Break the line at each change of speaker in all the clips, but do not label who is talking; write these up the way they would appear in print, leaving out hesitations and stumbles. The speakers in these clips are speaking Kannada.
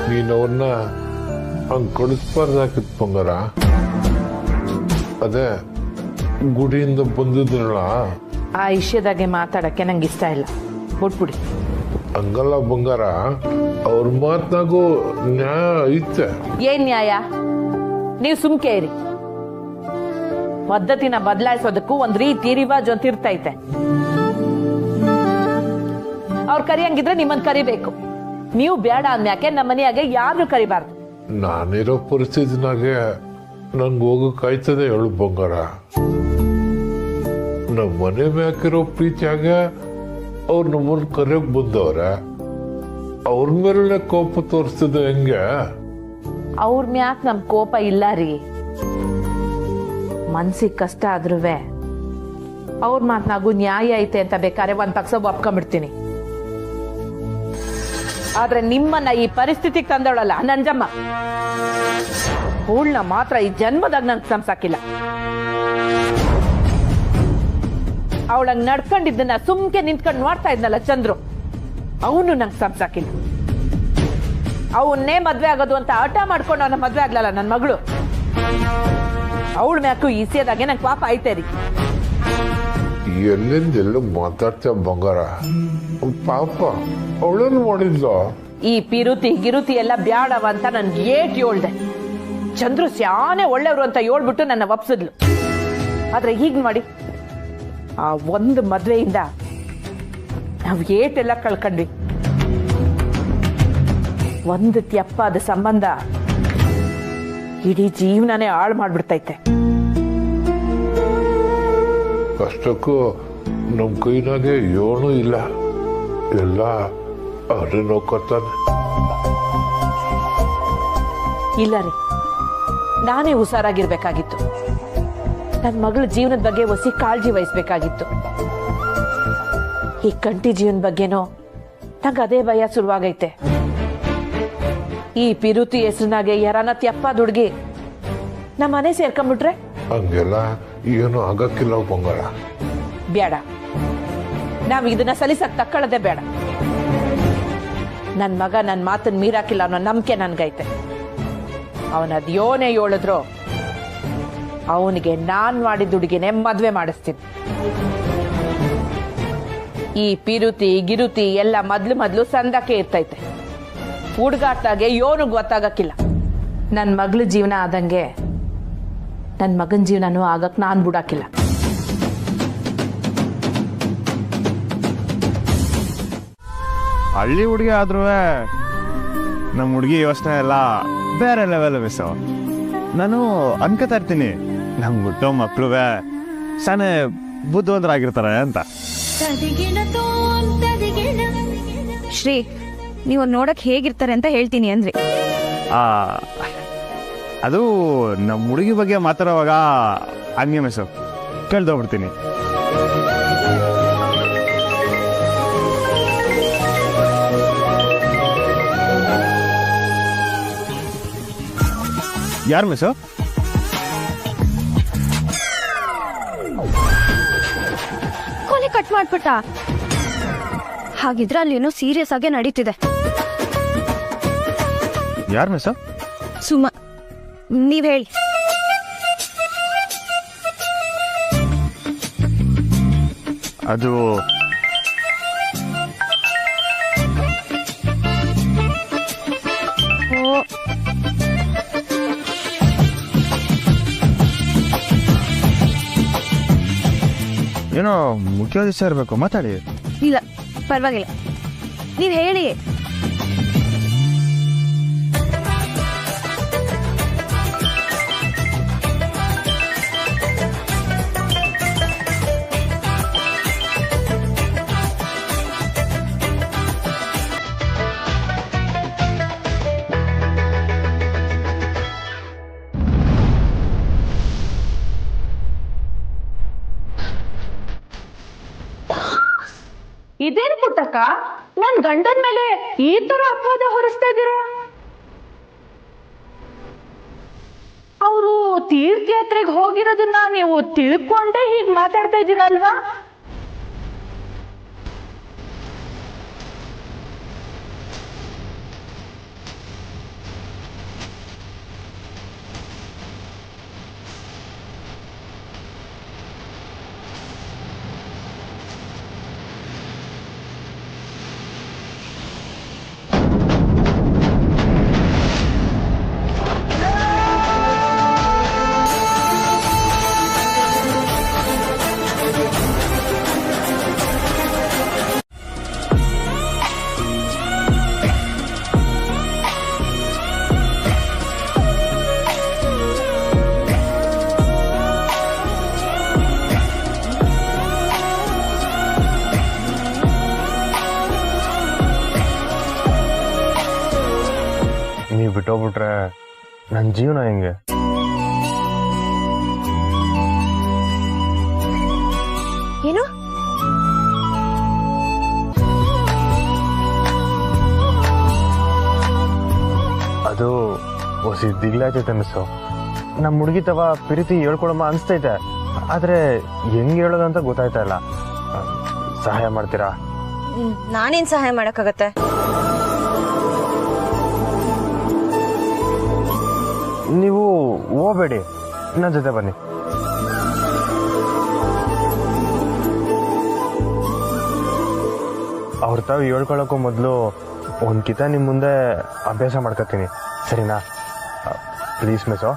ನೀನು ಅವ್ರನ್ನ ಹಂಗೆ ಕಳಿಸ್ಬಾರ್ದಾಕಿತ್ತು ಬಂಗಾರ. ಅದೇ ಗುಡಿಯಿಂದ ಬಂದಿದ್ರಲ್ಲ,
ಆ ವಿಷಯದಾಗೆ ಮಾತಾಡಕ್ಕೆ ನಂಗೆ ಇಷ್ಟ ಇಲ್ಲ, ಬಿಟ್ಬಿಡಿ.
ಹಂಗಲ್ಲ ಬಂಗಾರ, ಅವ್ರ ಮಾತನಾಗೂ ನ್ಯಾಯ ಐತೆ.
ಏನ್ ನ್ಯಾಯ? ನೀವು ಸುಮ್ಕೆ ಇರಿ. ಪದ್ಧತಿನ ಬದಲಾಯಿಸೋದಕ್ಕೂ ಒಂದ್ ರೀತಿ ರಿವಾಜ್ ಅಂತ ಇರ್ತೈತೆ. ಅವ್ರು ಕರಿಯಂಗಿದ್ರೆ ನಿಮ್ಮನ್ ಕರಿಬೇಕು. ನೀವು ಬೇಡ ಅಂದ್ಯಾಕೆ ನಮ್ಮ ಮನೆಯಾಗೆ ಯಾರು ಕರಿಬಾರ್ದು.
ನಾನಿರೋ ಪರಿಸ್ಥಿತಿನಾಗೆ ನಂಗೆ ಹೋಗಕ್ಕಾಯ್ತದೆ ಹೇಳು ಬಂಗಾರ. ನಮ್ಮ ಮನೆ ಮ್ಯಾಕಿರೋ ಪ್ರೀತಿಯಾಗ ಅವ್ರು ನಮ್ಮನ್ನು ಕರೆಯೋಕ್ ಬಂದವ್ರೆ, ಅವ್ರ ಮೇಲೆ ಕೋಪ ತೋರಿಸ್ತದೆ ಹೆಂಗೆ?
ಅವ್ರ ಮ್ಯಾಕ್ ನಮ್ ಕೋಪ ಇಲ್ಲ ರೀ. ಮನ್ಸಿಗೆ ಕಷ್ಟ ಆದ್ರೂ ಅವ್ರ ಮಾತ್ನಾಗೂ ನ್ಯಾಯ ಐತೆ ಅಂತ ಬೇಕಾದ್ರೆ ಒಂದ್ ಪಕ್ಷ ಒಪ್ಕೊಂಡ್ಬಿಡ್ತೀನಿ. ಆದ್ರೆ ನಿಮ್ಮನ್ನ ಈ ಪರಿಸ್ಥಿತಿಗೆ ತಂದವಳಲ್ಲ ನಂಜಮ್ಮ, ಅವಳನ್ನ ಮಾತ್ರ ಈ ಜನ್ಮದಾಗ ನನ್ಗೆ ಸಂಸಾಕಿಲ್ಲ. ಅವಳಂಗ್ ನಡ್ಕೊಂಡಿದ್ದನ್ನ ಸುಮ್ಕೆ ನಿಂತ್ಕೊಂಡು ನೋಡ್ತಾ ಇದ್ನಲ್ಲ ಚಂದ್ರು, ಅವನು ನಂಗೆ ಸಂಸಾಕಿಲ್ಲ. ಅವನ್ನೇ ಮದ್ವೆ ಆಗೋದು ಅಂತ ಹಠ ಮಾಡ್ಕೊಂಡು ಅವನ ಮದ್ವೆ ಆಗ್ಲಲ್ಲ ನನ್ನ ಮಗಳು. ಅವಳ ಮ್ಯಾಕು ಈಸಿಯದಾಗೆ ನಂಗೆ ಪಾಪ ಐತೆ ರೀ.
ಎಲ್ಲಿಂದೆಲ್ಲ ಮಾತಾಡ್ತೇವ ಬಂಗಾರ. ಪಾಪ ಅವಳೇನು ಮಾಡಿದ್ಲ?
ಈ ಪಿರುತಿ ಗಿರುತಿ ಎಲ್ಲ ಬ್ಯಾಡವ ಅಂತ ನನ್ಗೆ ಏಟ್ ಹೇಳ್ದೆ. ಚಂದ್ರು ಸ್ಯಾನೆ ಒಳ್ಳೆಯವರು ಅಂತ ಹೇಳ್ಬಿಟ್ಟು ನನ್ನ ಒಪ್ಸಿದ್ಲು. ಆದ್ರೆ ಹೀಗ್ ಮಾಡಿ ಆ ಒಂದು ಮದ್ವೆಯಿಂದ ನಾವು ಏಟೆಲ್ಲ ಕಳ್ಕೊಂಡ್ವಿ. ಒಂದು ತ್ಯಪ್ಪಾದ ಸಂಬಂಧ ಇಡೀ ಜೀವನನೇ ಹಾಳು ಮಾಡ್ಬಿಡ್ತೈತೆ.
ಕಷ್ಟಕ್ಕೂ ನಮ್ ಕೈನಾಗೆ ಏನೂ ಇಲ್ಲ, ಎಲ್ಲ ಅವ್ರೇ ನೋಡ್ಕೊತಾನೆ.
ಇಲ್ಲ ರೀ, ನಾನೇ ಹುಷಾರಾಗಿರ್ಬೇಕಾಗಿತ್ತು. ನನ್ನ ಮಗಳ ಜೀವನದ ಬಗ್ಗೆ ಹೊಸಿ ಕಾಳಜಿ ವಹಿಸ್ಬೇಕಾಗಿತ್ತು. ಈ ಕಂಟಿ ಜೀವನ ಬಗ್ಗೆನೋ ನಂಗೆ ಅದೇ ಭಯ ಶುರುವಾಗೈತೆ. ಈ ಪಿರುತಿ ಹೆಸರಿನಾಗೆ ಯಾರನ್ನ ತ್ಯಪ್ಪಾದ ಹುಡುಗಿ ನಮ್ಮ ಮನೆ ಸೇರ್ಕೊಂಡ್ಬಿಟ್ರೆ
ಹಂಗೆಲ್ಲ ಏನು ಆಗಕ್ಕಿಲ್ಲ ಬಂಗಾರ.
ಬೇಡ, ನಾವ್ ಇದನ್ನ ಸಲಿಸಕ್ ತಕ್ಕಳದೆ ಬೇಡ. ನನ್ ಮಗ ನನ್ ಮಾತನ್ನ ಮೀರಾಕಿಲ್ಲ ಅನ್ನೋ ನಂಬಿಕೆ ನನ್ಗೈತೆ. ಅವನದ್ ಯೋನೇ ಹೇಳಿದ್ರು ಅವನಿಗೆ ನಾನ್ ಮಾಡಿದ ಹುಡುಗಿನೇ ಮದ್ವೆ ಮಾಡಿಸ್ತೀನಿ. ಈ ಪಿರುತಿ ಗಿರುತಿ ಎಲ್ಲ ಮೊದ್ಲು ಸಂದಕ್ಕೆ ಇರ್ತೈತೆ. ಹುಡುಗಾಟಾಗೆ ಯೋನು ಗೊತ್ತಾಗಕ್ಕಿಲ್ಲ. ನನ್ ಮಗಳ ಜೀವನ ಆದಂಗೆ ನನ್ ಮಗನ್ ಜೀವನನೂ ಆಗಕ್ ನಾನ್ ಬಿಡಾಕಿಲ್ಲ.
ಹಳ್ಳಿ ಹುಡುಗಿ ಆದ್ರೂ ನಮ್ಮ ಹುಡುಗಿ ಯೋಚನೆ ಎಲ್ಲ ಬೇರೆ ಲೆವೆಲ್ ಮಿಸ್ಸು. ನಾನು ಅನ್ಕೋತಾ ಇರ್ತೀನಿ ನಮ್ಗೆ ಹುಟ್ಟೋ ಮಕ್ಕಳು ಸಣ್ಣ ಬುದ್ಧಿವಂತರಾಗಿರ್ತಾರೆ ಅಂತ.
ಶ್ರೀ, ನೀವು ನೋಡಕ್ ಹೇಗಿರ್ತಾರೆ ಅಂತ ಹೇಳ್ತೀನಿ ಅಂದ್ರಿ.
ಅದು ನಮ್ಮ ಹುಡುಗಿ ಬಗ್ಗೆ ಮಾತಾಡುವಾಗ ಹಂಗೆ ಮಿಸ್ಸು ಕೇಳ್ದೋಗ್ಬಿಡ್ತೀನಿ. ಯಾರು ಮಿಸ್ಸು?
ಕೊನೆ ಕಟ್ ಮಾಡ್ಬಿಟ್ಟ. ಹಾಗಿದ್ರೆ ಅಲ್ಲಿ ಏನೋ ಸೀರಿಯಸ್ ಆಗಿ ನಡೀತಿದೆ.
ಯಾರು ಮಿಸ್ಸು?
ಸುಮ್ಮ, ನೀವ್ ಹೇಳಿ.
ಅದು ಏನೋ ಮುಖ್ಯವಾದ ವಿಷಯ ಇರಬೇಕು, ಮಾತಾಡಿ.
ಇಲ್ಲ ಪರವಾಗಿಲ್ಲ, ನೀವ್ ಹೇಳಿ.
ಇದೇನು ಪುಟ್ಟಕ್ಕ, ನನ್ ಗಂಡನ ಮೇಲೆ ಈ ತರ ಅಪವಾದ ಹೊರಿಸ್ತಾ ಇದ್ದೀರಾ? ಅವರು ತೀರ್ಥಯಾತ್ರೆಗೆ ಹೋಗಿರೋದನ್ನ ನೀವು ತಿಳ್ಕೊಂಡೇ ಹೀಗ್ ಮಾತಾಡ್ತಾ ಇದ್ದೀರಲ್ವಾ?
ಬಿಟ್ಟೋಗ್ಬಿಟ್ರೆ ನನ್ನ ಜೀವನ ಹೆಂಗೆ?
ಏನು?
ಅದು ಹೊಸಿ ದಿಗ್ಲಾಯ್ತೈತೆ ಮಿಸ್ಸು. ನಮ್ಮ ಹುಡುಗಿ ತವ ಪ್ರೀತಿ ಹೇಳ್ಕೊಳಮ್ಮ ಅನಿಸ್ತೈತೆ, ಆದರೆ ಹೆಂಗೆ ಹೇಳೋದಂತ ಗೊತ್ತಾಯ್ತಾ ಇಲ್ಲ. ಸಹಾಯ ಮಾಡ್ತೀರಾ?
ನಾನೇನ್ ಸಹಾಯ ಮಾಡಕ್ಕಾಗತ್ತೆ?
ನೀವು ಹೋಗ್ಬೇಡಿ, ನನ್ನ ಜೊತೆ ಬನ್ನಿ. ಅವ್ರ ತಾವು ಹೇಳ್ಕೊಳಕ್ಕೂ ಮೊದಲು ಒಂದು ಕಿತ ನಿಮ್ಮ ಮುಂದೆ ಅಭ್ಯಾಸ ಮಾಡ್ಕೊತೀನಿ, ಸರಿನಾ? Please miss.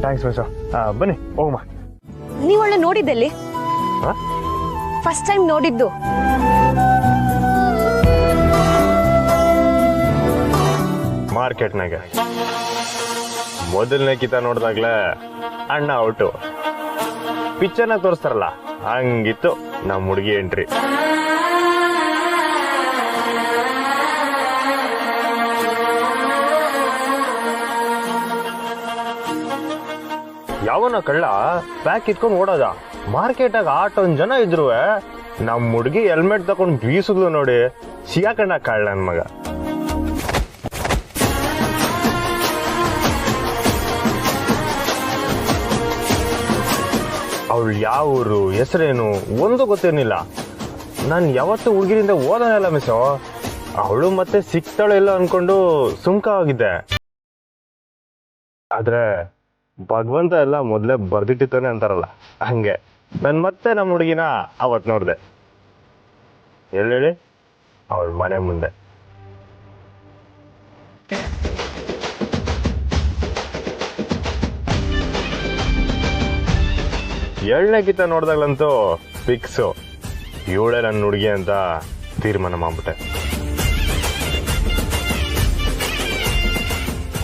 Thanks miss. ಬನ್ನಿ ಹೋಗಮ್ಮ.
ನೀವ್ ಒಳ್ಳೆ ನೋಡಿದ್ದಲ್ಲಿ? ಫಸ್ಟ್ ಟೈಮ್ ನೋಡಿದ್ದು.
ಮಾರ್ಕೆಟ್ನಾಗ ಮೊದಲನೇ ಕಿತ ನೋಡಿದಾಗ್ಲೇ ಅಣ್ಣ ಔಟು. ಪಿಕ್ಚರ್ನ ತೋರಿಸ್ತಾರಲ್ಲ ಹಂಗಿತ್ತು ನಮ್ಮ ಹುಡುಗಿ ಎಂಟ್ರಿ. ಯಾವನ ಕಳ್ಳ ಬ್ಯಾಗ್ ಕಿತ್ಕೊಂಡು ಓಡೋದ. ಮಾರ್ಕೆಟಾಗ ಆಟೊಂದ್ ಜನ ಇದ್ರು, ನಮ್ಮ ಹುಡುಗಿ ಹೆಲ್ಮೆಟ್ ತಗೊಂಡು ಬೀಸುದ್ಲು ನೋಡಿ, ಸಿಗಾಕಣ್ಣ ಕಳ್ಳ ನನ್ ಮಗ. ಅವಳು ಯಾವ ಊರು, ಹೆಸರೇನು ಒಂದು ಗೊತ್ತಿರ್ಲಿಲ್ಲ. ನಾನು ಯಾವತ್ತೂ ಹುಡುಗಿರಿಂದ ಓದೋನಲ್ಲ ಮಿಸ್ಸು. ಅವಳು ಮತ್ತೆ ಸಿಕ್ತಾಳು ಇಲ್ಲ ಅನ್ಕೊಂಡು ಸುಮ್ಕವಾಗಿದ್ದೆ. ಆದ್ರೆ ಭಗವಂತ ಎಲ್ಲ ಮೊದಲೇ ಬರ್ದಿಟ್ಟಿತ್ತಾನೆ ಅಂತಾರಲ್ಲ, ಹಂಗೆ ನಾನು ಮತ್ತೆ ನಮ್ಮ ಹುಡುಗಿನ ಅವತ್ತು ನೋಡಿದೆ. ಹೇಳಿ ಅವಳ ಮನೆ ಮುಂದೆ. ಏಳನೇ ಗೀತ ನೋಡ್ದಾಗ್ಲಂತೂ ಫಿಕ್ಸು ಇವಳೇ ನನ್ನ ಹುಡುಗಿ ಅಂತ ತೀರ್ಮಾನ ಮಾಡ್ಬಿಟ್ಟೆ.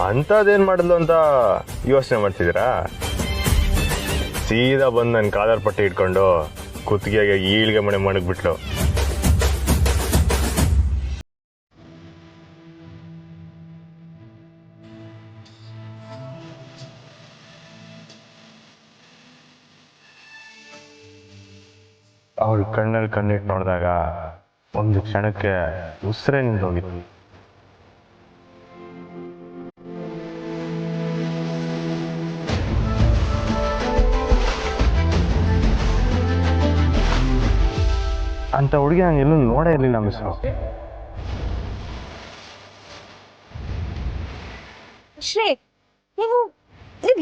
ಅಂಥದ್ದೇನು ಮಾಡಿದ್ಲು ಅಂತ ಯೋಚನೆ ಮಾಡ್ತಿದ್ದೀರಾ? ಸೀದಾ ಬಂದು ನನ್ನ ಕಾಲರ್ ಪಟ್ಟಿ ಇಟ್ಕೊಂಡು ಕುತ್ತಿಗೆಗೆ ಈಳ್ಗೆ ಮನೆ ಮಣಗ್ಬಿಟ್ಲು. ಅವಳು ಕಣ್ಣಲ್ಲಿ ಕಣ್ಣಿಟ್ಟು ನೋಡಿದಾಗ ಒಂದು ಕ್ಷಣಕ್ಕೆ ಉಸಿರೇ ನಿಂತೋಗಿತ್ತು. ಅಂತ ಹುಡುಗಿ ನಾನು ಎಲ್ಲೂ ನೋಡೇ ಇರಲಿಲ್ಲ ಮಿಸ್ಸು.
ಶ್ರೀ, ನೀವು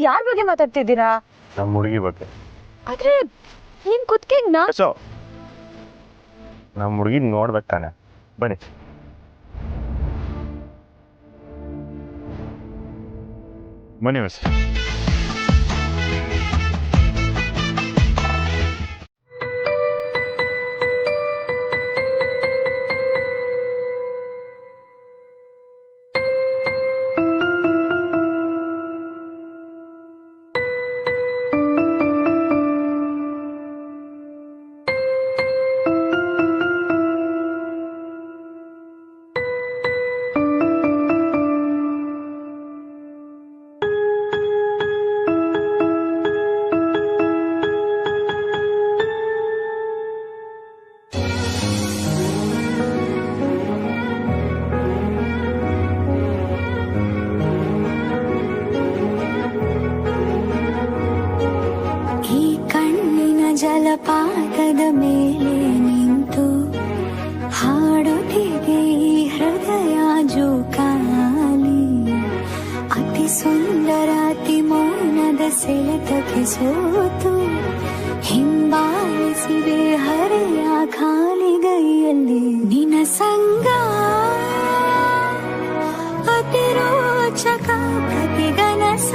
ಯಾರ ಬಗ್ಗೆ ಮಾತಾಡ್ತಿದ್ದೀರಾ?
ನಮ್ಮ ಹುಡುಗಿ ಬಗ್ಗೆ.
ಆದ್ರೆ ನಿಮ್ ಕುತ್ತಿಗೆ
ನಮ್ಮ ಹುಡುಗಿ ನೋಡ್ಬೇಕು ತಾನೆ, ಬನ್ನಿ. ಬನ್ನಿ ಮಿಸ್.
ಜಲಪಾತದ ಮೇಲೆ ನಿಂತು ಹಾಡುತ್ತಿದೆ ಹೃದಯ ಜೋಕಾಲಿ. ಅತಿ ಸುಂದರ ಅತಿ ಮೌನದ ಸೆಳೆತಕ್ಕೆ ಸೋತು ಹಿಂಬಾಲಿಸಿದೆ ಹರೆಯ ಖಾಲಿಗೈಯಲ್ಲಿ. ನಿನ ಸಂಗ ಅತಿ ರೋಚಕ ಪ್ರತಿಗನಸ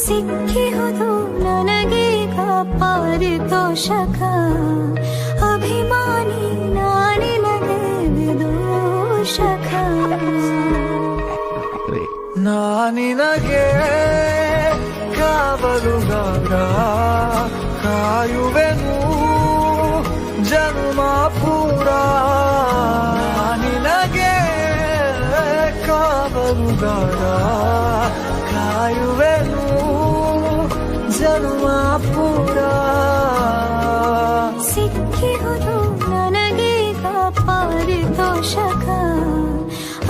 ಸಿಕ್ಕಿಹುದು ನನಗೀಗ ಪಾರಿತೋಷಕ. ಅಭಿಮಾನಿ ನಾನಿನಗೆ ವಿದೂಷಕ.
ನಾನಿನಗೆ ಕಾವಲುಗಾರ ಕಾಯುತ್ತಿರುವೆ ಜನ್ಮ ಪೂರ
ಸಿಕ್ಕಿಹುದು ನನಗೀಗ ಪಾರಿತೋಷಕ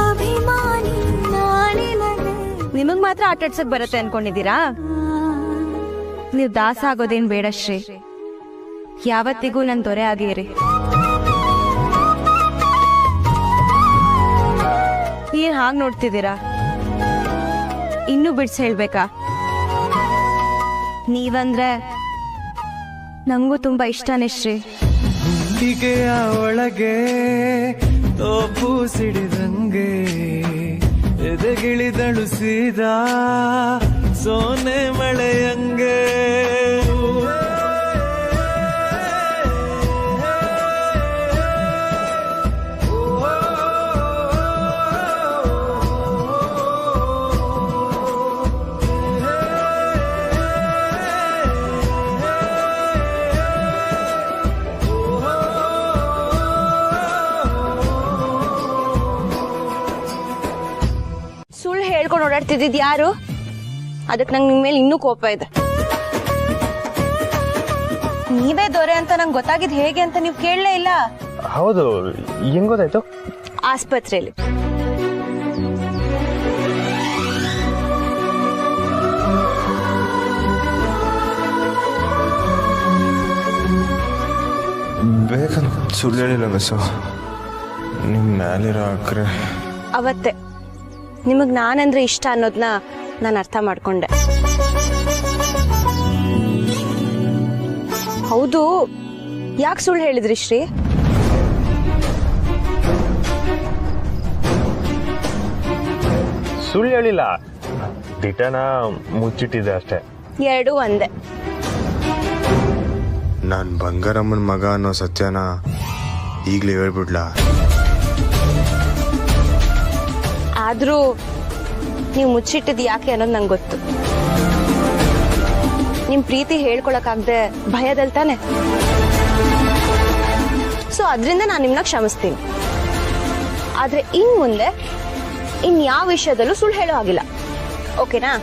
ಅಭಿಮಾನಿ ನಾನಿನಗೆ.
ನಿಮಗ್ ಮಾತ್ರ ಆಟಾಡ್ಸಕ್ ಬರುತ್ತೆ ಅನ್ಕೊಂಡಿದ್ದೀರಾ? ನೀವು ದಾಸ ಆಗೋದೇನ್ ಬೇಡ ಶ್ರೀ, ಯಾವತ್ತಿಗೂ ನನ್ ದೊರೆ ಆಗಿರಿ. ಏನ್ ಹಾಗ್ ನೋಡ್ತಿದ್ದೀರಾ? ಇನ್ನೂ ಬಿಡ್ಸ್ ಹೇಳ್ಬೇಕಾ? ನೀವಂದ್ರೆ ನಂಗೂ ತುಂಬಾ ಇಷ್ಟನೇ ಶ್ರೀ.
ಗುಂಡಿಗೆಯ ಒಳಗೆ ತೋಪು ಸಿಡಿದಂಗೆ ಎದೆಗಿಳಿದಳು ಸೀದಾ ಸೋನೆ ಮಳೆಯಂಗೆ.
ಸುಳ್ಳು ಹೇಳ್ಕೊಂಡು ಓಡಾಡ್ತಿದ್ದಿದ್ ಯಾರು? ಅದಕ್ಕೆ ನಂಗೆ ನಿಮ್ ಮೇಲೆ ಇನ್ನೂ ಕೋಪ ಇದೆ. ನೀವೇ ದೊರೆ ಅಂತ ನಂಗೆ ಗೊತ್ತಾಗಿದ್ ಹೇಗೆ ಅಂತ ನೀವು ಕೇಳಲೇ ಇಲ್ಲ.
ಹೌದು, ಹೆಂಗ್ ಗೊತ್ತಾಯ್ತು?
ಆಸ್ಪತ್ರೆಯಲ್ಲಿ.
ಬೇಕಂತ ಸುಳ್ಳು ಹೇಳಿಲ್ಲ ಬಸ್ಸು, ನಿಮ್ಮ ಮೇಲಿರೋ ಅಕ್ರೆ.
ಅವತ್ತೆ ನಿಮಗ್ ನಾನಂದ್ರೆ ಇಷ್ಟ ಅನ್ನೋದನ್ನ ನಾನು ಅರ್ಥ ಮಾಡ್ಕೊಂಡೆ. ಹೌದು, ಯಾಕೆ ಸುಳ್ಳು ಹೇಳಿದ್ರಿ ಶ್ರೀ?
ಸುಳ್ಳು ಹೇಳಿಲ್ಲ, ದಿಟನ ಮುಚ್ಚಿಟ್ಟಿದೆ ಅಷ್ಟೇ.
ಎರಡೂ ಒಂದೇ.
ನಾನ್ ಬಂಗಾರಮ್ಮನ ಮಗ ಅನ್ನೋ ಸತ್ಯನ ಈಗ್ಲೇ ಹೇಳ್ಬಿಡ್ಲಾ?
ಆದ್ರೂ ನೀವು ಮುಚ್ಚಿಟ್ಟಿದ್ ಯಾಕೆ ಅನ್ನೋದು ನಂಗೆ ಗೊತ್ತು. ನಿಮ್ ಪ್ರೀತಿ ಹೇಳ್ಕೊಳಕ್ಕಾಗ್ದೆ ಭಯದಲ್ ತಾನೆ. ಸೊ ಅದ್ರಿಂದ ನಾನು ನಿಮ್ನ ಕ್ಷಮಿಸ್ತೀನಿ. ಆದ್ರೆ ಇನ್ ಮುಂದೆ ಯಾವ ವಿಷಯದಲ್ಲೂ ಸುಳ್ಳು ಹೇಳೋ ಆಗಿಲ್ಲ, ಓಕೆನಾ?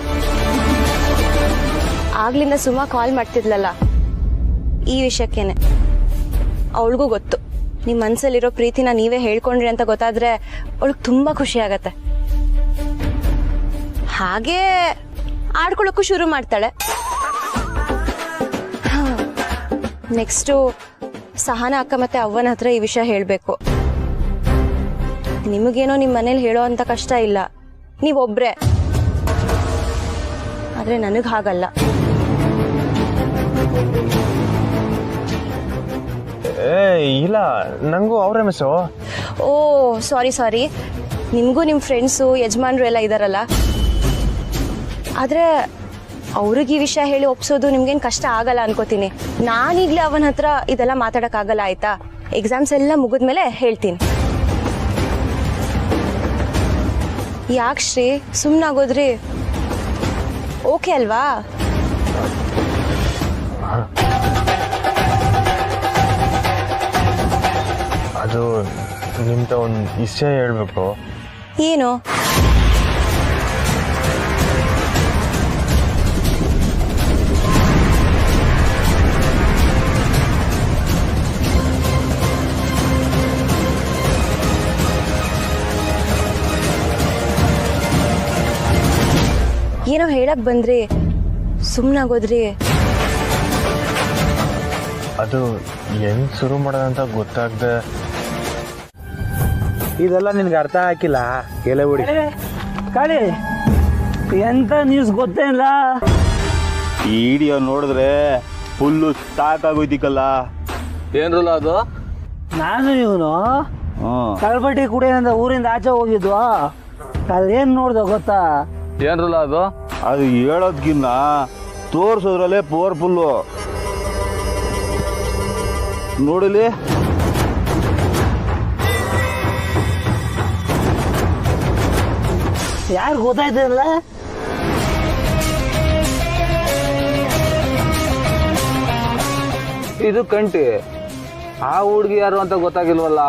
ಆಗ್ಲಿಂದ ಸುಮಾ ಕಾಲ್ ಮಾಡ್ತಿದ್ಲಲ್ಲ ಈ ವಿಷಯಕ್ಕೇನೆ. ಅವಳಿಗೂ ಗೊತ್ತು ನಿಮ್ ಮನ್ಸಲ್ಲಿರೋ ಪ್ರೀತಿನ ನೀವೇ ಹೇಳ್ಕೊಂಡ್ರಿ ಅಂತ ಗೊತ್ತಾದ್ರೆ ಅವಳಿಗೆ ತುಂಬಾ ಖುಷಿ ಆಗತ್ತೆ. ಹಾಗೆ ಆಡ್ಕೊಳಕ್ಕೂ ಶುರು ಮಾಡ್ತಾಳೆ. ನೆಕ್ಸ್ಟು ಸಹನ ಅಕ್ಕ ಮತ್ತೆ ಅವ್ವನ ಹತ್ರ ಈ ವಿಷಯ ಹೇಳ್ಬೇಕು. ನಿಮಗೇನೋ ನಿಮ್ ಮನೇಲಿ ಹೇಳೋ ಅಂತ ಕಷ್ಟ ಇಲ್ಲ, ನೀವೊಬ್ರೆ. ಆದ್ರೆ ನನಗ್ ಹಾಗಲ್ಲ.
ಇಲ್ಲ, ನಂಗೂ ಅವ್ರೆ ಮಿಸ್ಸು.
ಓ ಸಾರಿ, ನಿಮ್ಗೂ ನಿಮ್ ಫ್ರೆಂಡ್ಸು ಯಜಮಾನ್ರು ಎಲ್ಲ ಇದಾರಲ್ಲ. ಆದ್ರೆ ಅವ್ರಿಗೆ ಈ ವಿಷಯ ಹೇಳಿ ಒಪ್ಸೋದು ನಿಮ್ಗೇನ್ ಕಷ್ಟ ಆಗಲ್ಲ ಅನ್ಕೋತೀನಿ. ನಾನೀಗ್ಲೇ ಅವನ ಹತ್ರ ಇದೆಲ್ಲ ಮಾತಾಡಕ್ ಆಗಲ್ಲ, ಆಯ್ತಾ? ಎಕ್ಸಾಮ್ಸ್ ಎಲ್ಲ ಮುಗಿದ್ಮೇಲೆ ಹೇಳ್ತೀನಿ. ಯಾಕೆ ಶ್ರೀ ಸುಮ್ನಾಗೋದ್ರಿ? ಓಕೆ ಅಲ್ವಾ?
ಅದು ನಿಮ್ತ ಒಂದು ವಿಷಯ ಹೇಳ್ಬೇಕು.
ಏನು? ಏನೋ ಹೇಳಕ್ ಬಂದ್ರಿ, ಸುಮ್ನಾಗೋದ್ರಿ.
ಅದು ಹೆಂಗ್ ಶುರು ಮಾಡೋದಂತ ಗೊತ್ತಾಗ್ದೆ.
ಇದೆಲ್ಲ ನಿನ್ಗೆ ಅರ್ಥ ಹಾಕಿಲ್ಲ. ಎಲೆ ಬಿಡಿ ಕಾಳಿ, ಎಂತ ನ್ಯೂಸ್ ಗೊತ್ತೇನಿಲ್ಲ.
ಈ ವಿಡಿಯೋ ನೋಡಿದ್ರೆ ಫುಲ್ಲು ಸಾಕಾಗೋಯ್ತಿಕಲ್ಲ.
ಏನ್ರಲ್ಲ ಅದು?
ನಾನು ಇವನು ಕಳ್ಬಟ್ಟಿ ಕುಡಿಯೋದ್ರಿಂದ ಊರಿಂದ ಆಚೆ ಹೋಗಿದ್ವಾ, ಅದೇನ್ ನೋಡ್ದ ಗೊತ್ತಾ?
ಏನ್ರಲ್ಲ ಅದು?
ಅದು ಹೇಳೋದ್ಕಿನ್ನ ತೋರ್ಸೋದ್ರಲ್ಲೇ ಪವರ್ಫುಲ್ಲು. ನೋಡಲಿ,
ಯಾರು ಗೊತ್ತಾಯ್ತಲ್ಲ?
ಇದು ಕಂಟಿ. ಆ ಹುಡ್ಗಿ ಯಾರು ಅಂತ ಗೊತ್ತಾಗಿಲ್ವಲ್ಲ.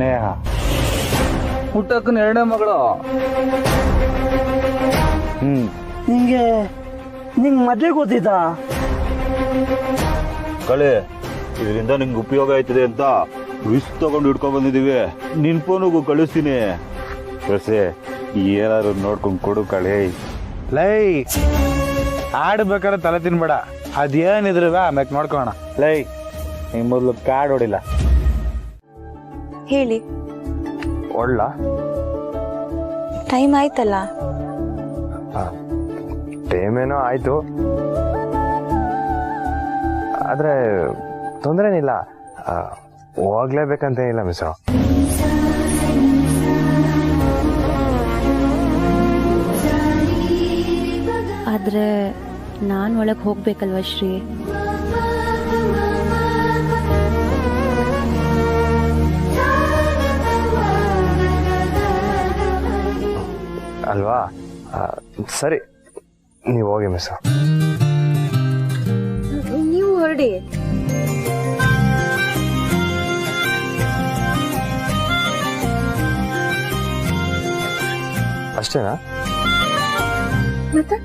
ನೇಹ,
ಪುಟ್ಟಕ್ಕನ ಎರಡನೇ ಮಗಳು.
ನಿಂಗೆ ನಿಂಗೆ ಮೊದಲೇ ಗೊತ್ತಿತ್ತಾ?
ಕಳೆ ಇದರಿಂದ ನಿಂಗೆ ಉಪಯೋಗ ಆಯ್ತದೆ ಅಂತ ವಿಸ್ ತಗೊಂಡು ಹಿಡ್ಕೊಂಡ್ ಬಂದಿದೀವಿ. ನಿನ್ ಫೋನಿಗೂ ಕಳಿಸ್ತೀನಿ. ಸೊಸೆ ಏನಾದ್ರು ನೋಡ್ಕೊಂಡ್ ಕೊಡು ಕಳೆ.
ಲೈ ಆಡ್ಬೇಕಾದ್ರೆ ತಲೆ ತಿನ್ಬೇಡ, ಅದೇನಿದ್ರು ಆಮ್ಯಾಕ್ ನೋಡ್ಕೋಣ. ಲೈ ನಿಮ್ ಮೊದ್ಲು ಕಾರ್ಡ್ ಹೊಡಿಲ್ಲ.
ಹೇಳಿ.
ಒಳ್ಳ
ಟೈಮ್ ಆಯ್ತಲ್ಲ.
ಟೈಮ್ ಏನೋ ಆಯ್ತು, ಆದ್ರೆ ತೊಂದ್ರೆನಿಲ್ಲ, ಹೋಗ್ಲೇಬೇಕಂತೇನಿಲ್ಲ ಮಿಸ್.
ಆದ್ರೆ ನಾನ್ ಒಳಗ್ ಹೋಗ್ಬೇಕಲ್ವಾ ಶ್ರೀ?
ಅಲ್ವಾ? ಸರಿ, ನೀವು ಹೋಗಿ ಮಿಸ್.
ನೀವು ಹೊರಡಿ.
ಅಷ್ಟೇನಾ?
ಮತ್ತೆ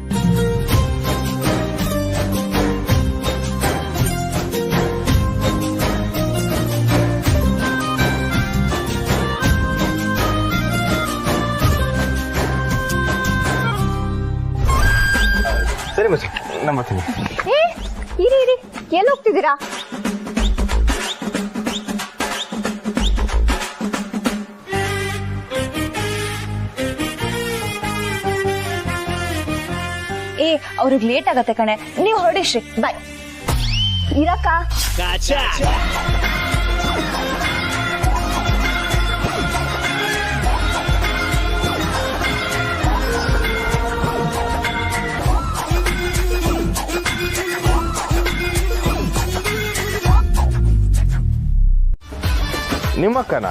ಸರಿ ಮಿಸ್, ನಾನು ಬರ್ತೀನಿ.
ಇರಿ ಇರಿ, ಎಲ್ಲಿ ಹೋಗ್ತಿದ್ದೀರಾ? ಅವ್ರಿಗೆ ಲೇಟ್ ಆಗತ್ತೆ ಕಣೆ, ನೀವು ಹೊರಡಿ ಶ್ರೀ. ಬಾಯ್. ಇರಕ್ಕ
ನಿಮ್ಮಕ್ಕನ?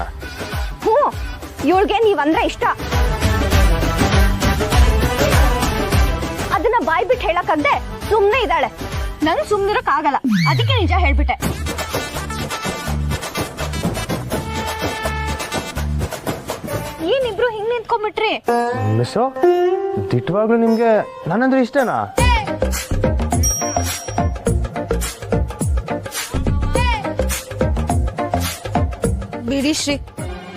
ಹ್ಞೂ, ಇವಳಿಗೆ ನೀವಂದ್ರೆ ಇಷ್ಟ. ಅದನ್ನ ಬಾಯ್ ಬಿಟ್ಟು ಹೇಳಕ್ಕಾಗ್ದೆ ಸುಮ್ನೆ ಇದ್ದಾಳೆ. ನಂಗೆ ಸುಮ್ನಿರಕ್ ಆಗಲ್ಲ, ಅದಕ್ಕೆ ನಿಜ ಹೇಳ್ಬಿಟ್ಟೆ. ಏನಿಬ್ರು ಹಿಂಗ್ ನಿಂತ್ಕೊಂಡ್ಬಿಟ್ರಿ?
ಮಿಸ್ಸು, ದಿಟ್ಟವಾಗ್ಲೂ ನಿಮ್ಗೆ ನನ್ನಂದ್ರೆ ಇಷ್ಟನಾ?
ಬಿಡಿ ಶ್ರೀ,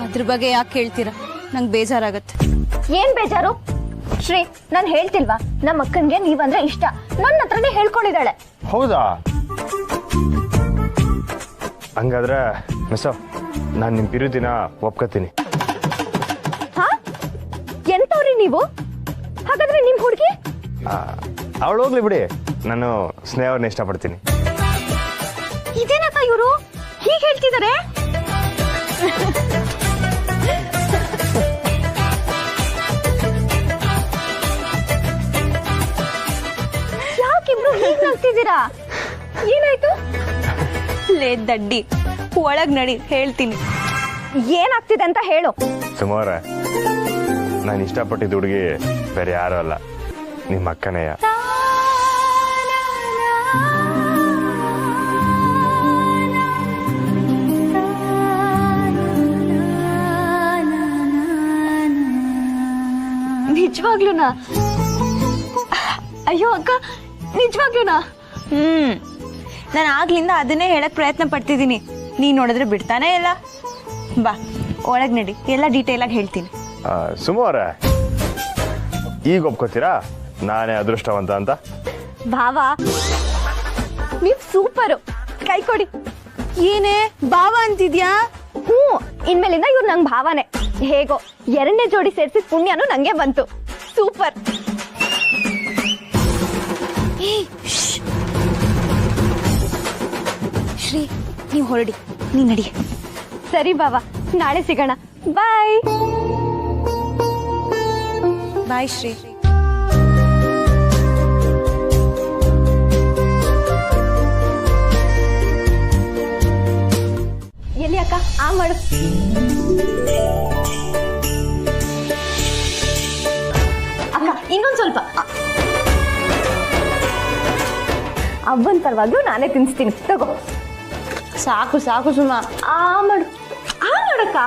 ಅದ್ರ ಬಗ್ಗೆ ಯಾಕೆ ಹೇಳ್ತೀರಾ? ನಂಗೆ ಬೇಜಾರಾಗತ್ತೆ. ಏನ್ ಬೇಜಾರು? ಶ್ರೀ, ನಾನ್ ಹೇಳ್ತಿಲ್ವಾ ನಮ್ಮ ಅಕ್ಕನ್ಗೆ ನೀವಂದ್ರೆ ಇಷ್ಟ, ನನ್ನ ಹತ್ರನೇ ಹೇಳ್ಕೊಂಡಿದ್ದಾಳೆ.
ಹೌದಾ? ಹಂಗಾದ್ರೆ ಮಿಸ್ಸು, ನಾನು ನಿಮ್ ಪಿರುದಿನ ಒಪ್ಕೋತೀನಿ.
ಹಾ? ಎಂತವ್ರಿ ನೀವು? ಹಾಗಾದ್ರೆ ನಿಮ್ ಹುಡುಗಿ?
ಅವಳು ಹೋಗ್ಲಿ ಬಿಡಿ, ನಾನು ಸ್ನೇಹವ್ರನ್ನ ಇಷ್ಟಪಡ್ತೀನಿ.
ಇದೇನಕ್ಕ ಇವರು ಹೀಗೆ ಹೇಳ್ತಿದ್ದಾರೆ? ಯಾಕಿಬ್ರು ಹೀಗೆ ನಗ್ತಿದ್ದೀರಾ? ಏನಾಯ್ತು? ಲೇ ದಡ್ಡಿ, ಒಳಗ್ ನಡಿ, ಹೇಳ್ತೀನಿ. ಏನಾಗ್ತಿದೆ ಅಂತ ಹೇಳು.
ಸುಮಾರ, ನಾನು ಇಷ್ಟಪಟ್ಟಿದ್ದ ಹುಡುಗಿ ಬೇರೆ ಯಾರು ಅಲ್ಲ, ನಿಮ್ಮ ಅಕ್ಕನೆಯ.
ನಿಜವಾಗ್ಲೂನಾ? ಅಯ್ಯೋ ಅಕ್ಕ, ನಿಜವಾಗ್ಲೂನಾ? ನಾನು ಆಗ್ಲಿಂದ ಅದನ್ನೇ ಹೇಳಕ್ ಪ್ರಯತ್ನ ಪಡ್ತಿದ್ದೀನಿ, ನೀನ್ ನೋಡಿದ್ರೆ ಬಿಡ್ತಾನೆ ಇಲ್ಲ. ಬಾ ಒಳಗ್ ನಡಿ, ಎಲ್ಲ ಡೀಟೇಲ್ ಆಗಿ ಹೇಳ್ತೀನಿ.
ಸುಮಾರ, ಈಗ ಒಪ್ಕೋತೀರಾ ನಾನೇ ಅದೃಷ್ಟವಂತ ಅಂತ?
ಭಾವ, ನೀವ್ ಸೂಪರು, ಕೈ ಕೊಡಿ. ಏನೇ ಭಾವ ಅಂತಿದ್ಯಾ? ಹ್ಞೂ, ಇನ್ಮೇಲಿಂದ ಇವ್ರು ನಂಗೆ ಭಾವನೆ. ಹೇಗೋ ಎರಡನೇ ಜೋಡಿ ಸೇರಿಸಿದ ಪುಣ್ಯನೂ ನಂಗೆ ಬಂತು. ಸೂಪರ್. ಶ್ರೀ, ನೀವು ಹೊರಡಿ, ನೀ ನಡಿ. ಸರಿ ಬಾವ, ನಾಳೆ ಸಿಗೋಣ. ಬಾಯ್ ಬಾಯ್ ಶ್ರೀ. ಎಲ್ಲಿ ಅಕ್ಕ? ಆ ಮಾಡು. ಅಕ್ಕ ಇನ್ನೊಂದ್ ಸ್ವಲ್ಪ. ಅವ್ವನ್ ಪರವಾಗ್ಲೂ ನಾನೇ ತಿನ್ಸ್ತೀನಿ, ತಗೋ. ಸಾಕು ಸಾಕು ಸುಮ್ಮ. ಆ ಮಾಡು, ಆ ಮಾಡಕ್ಕ.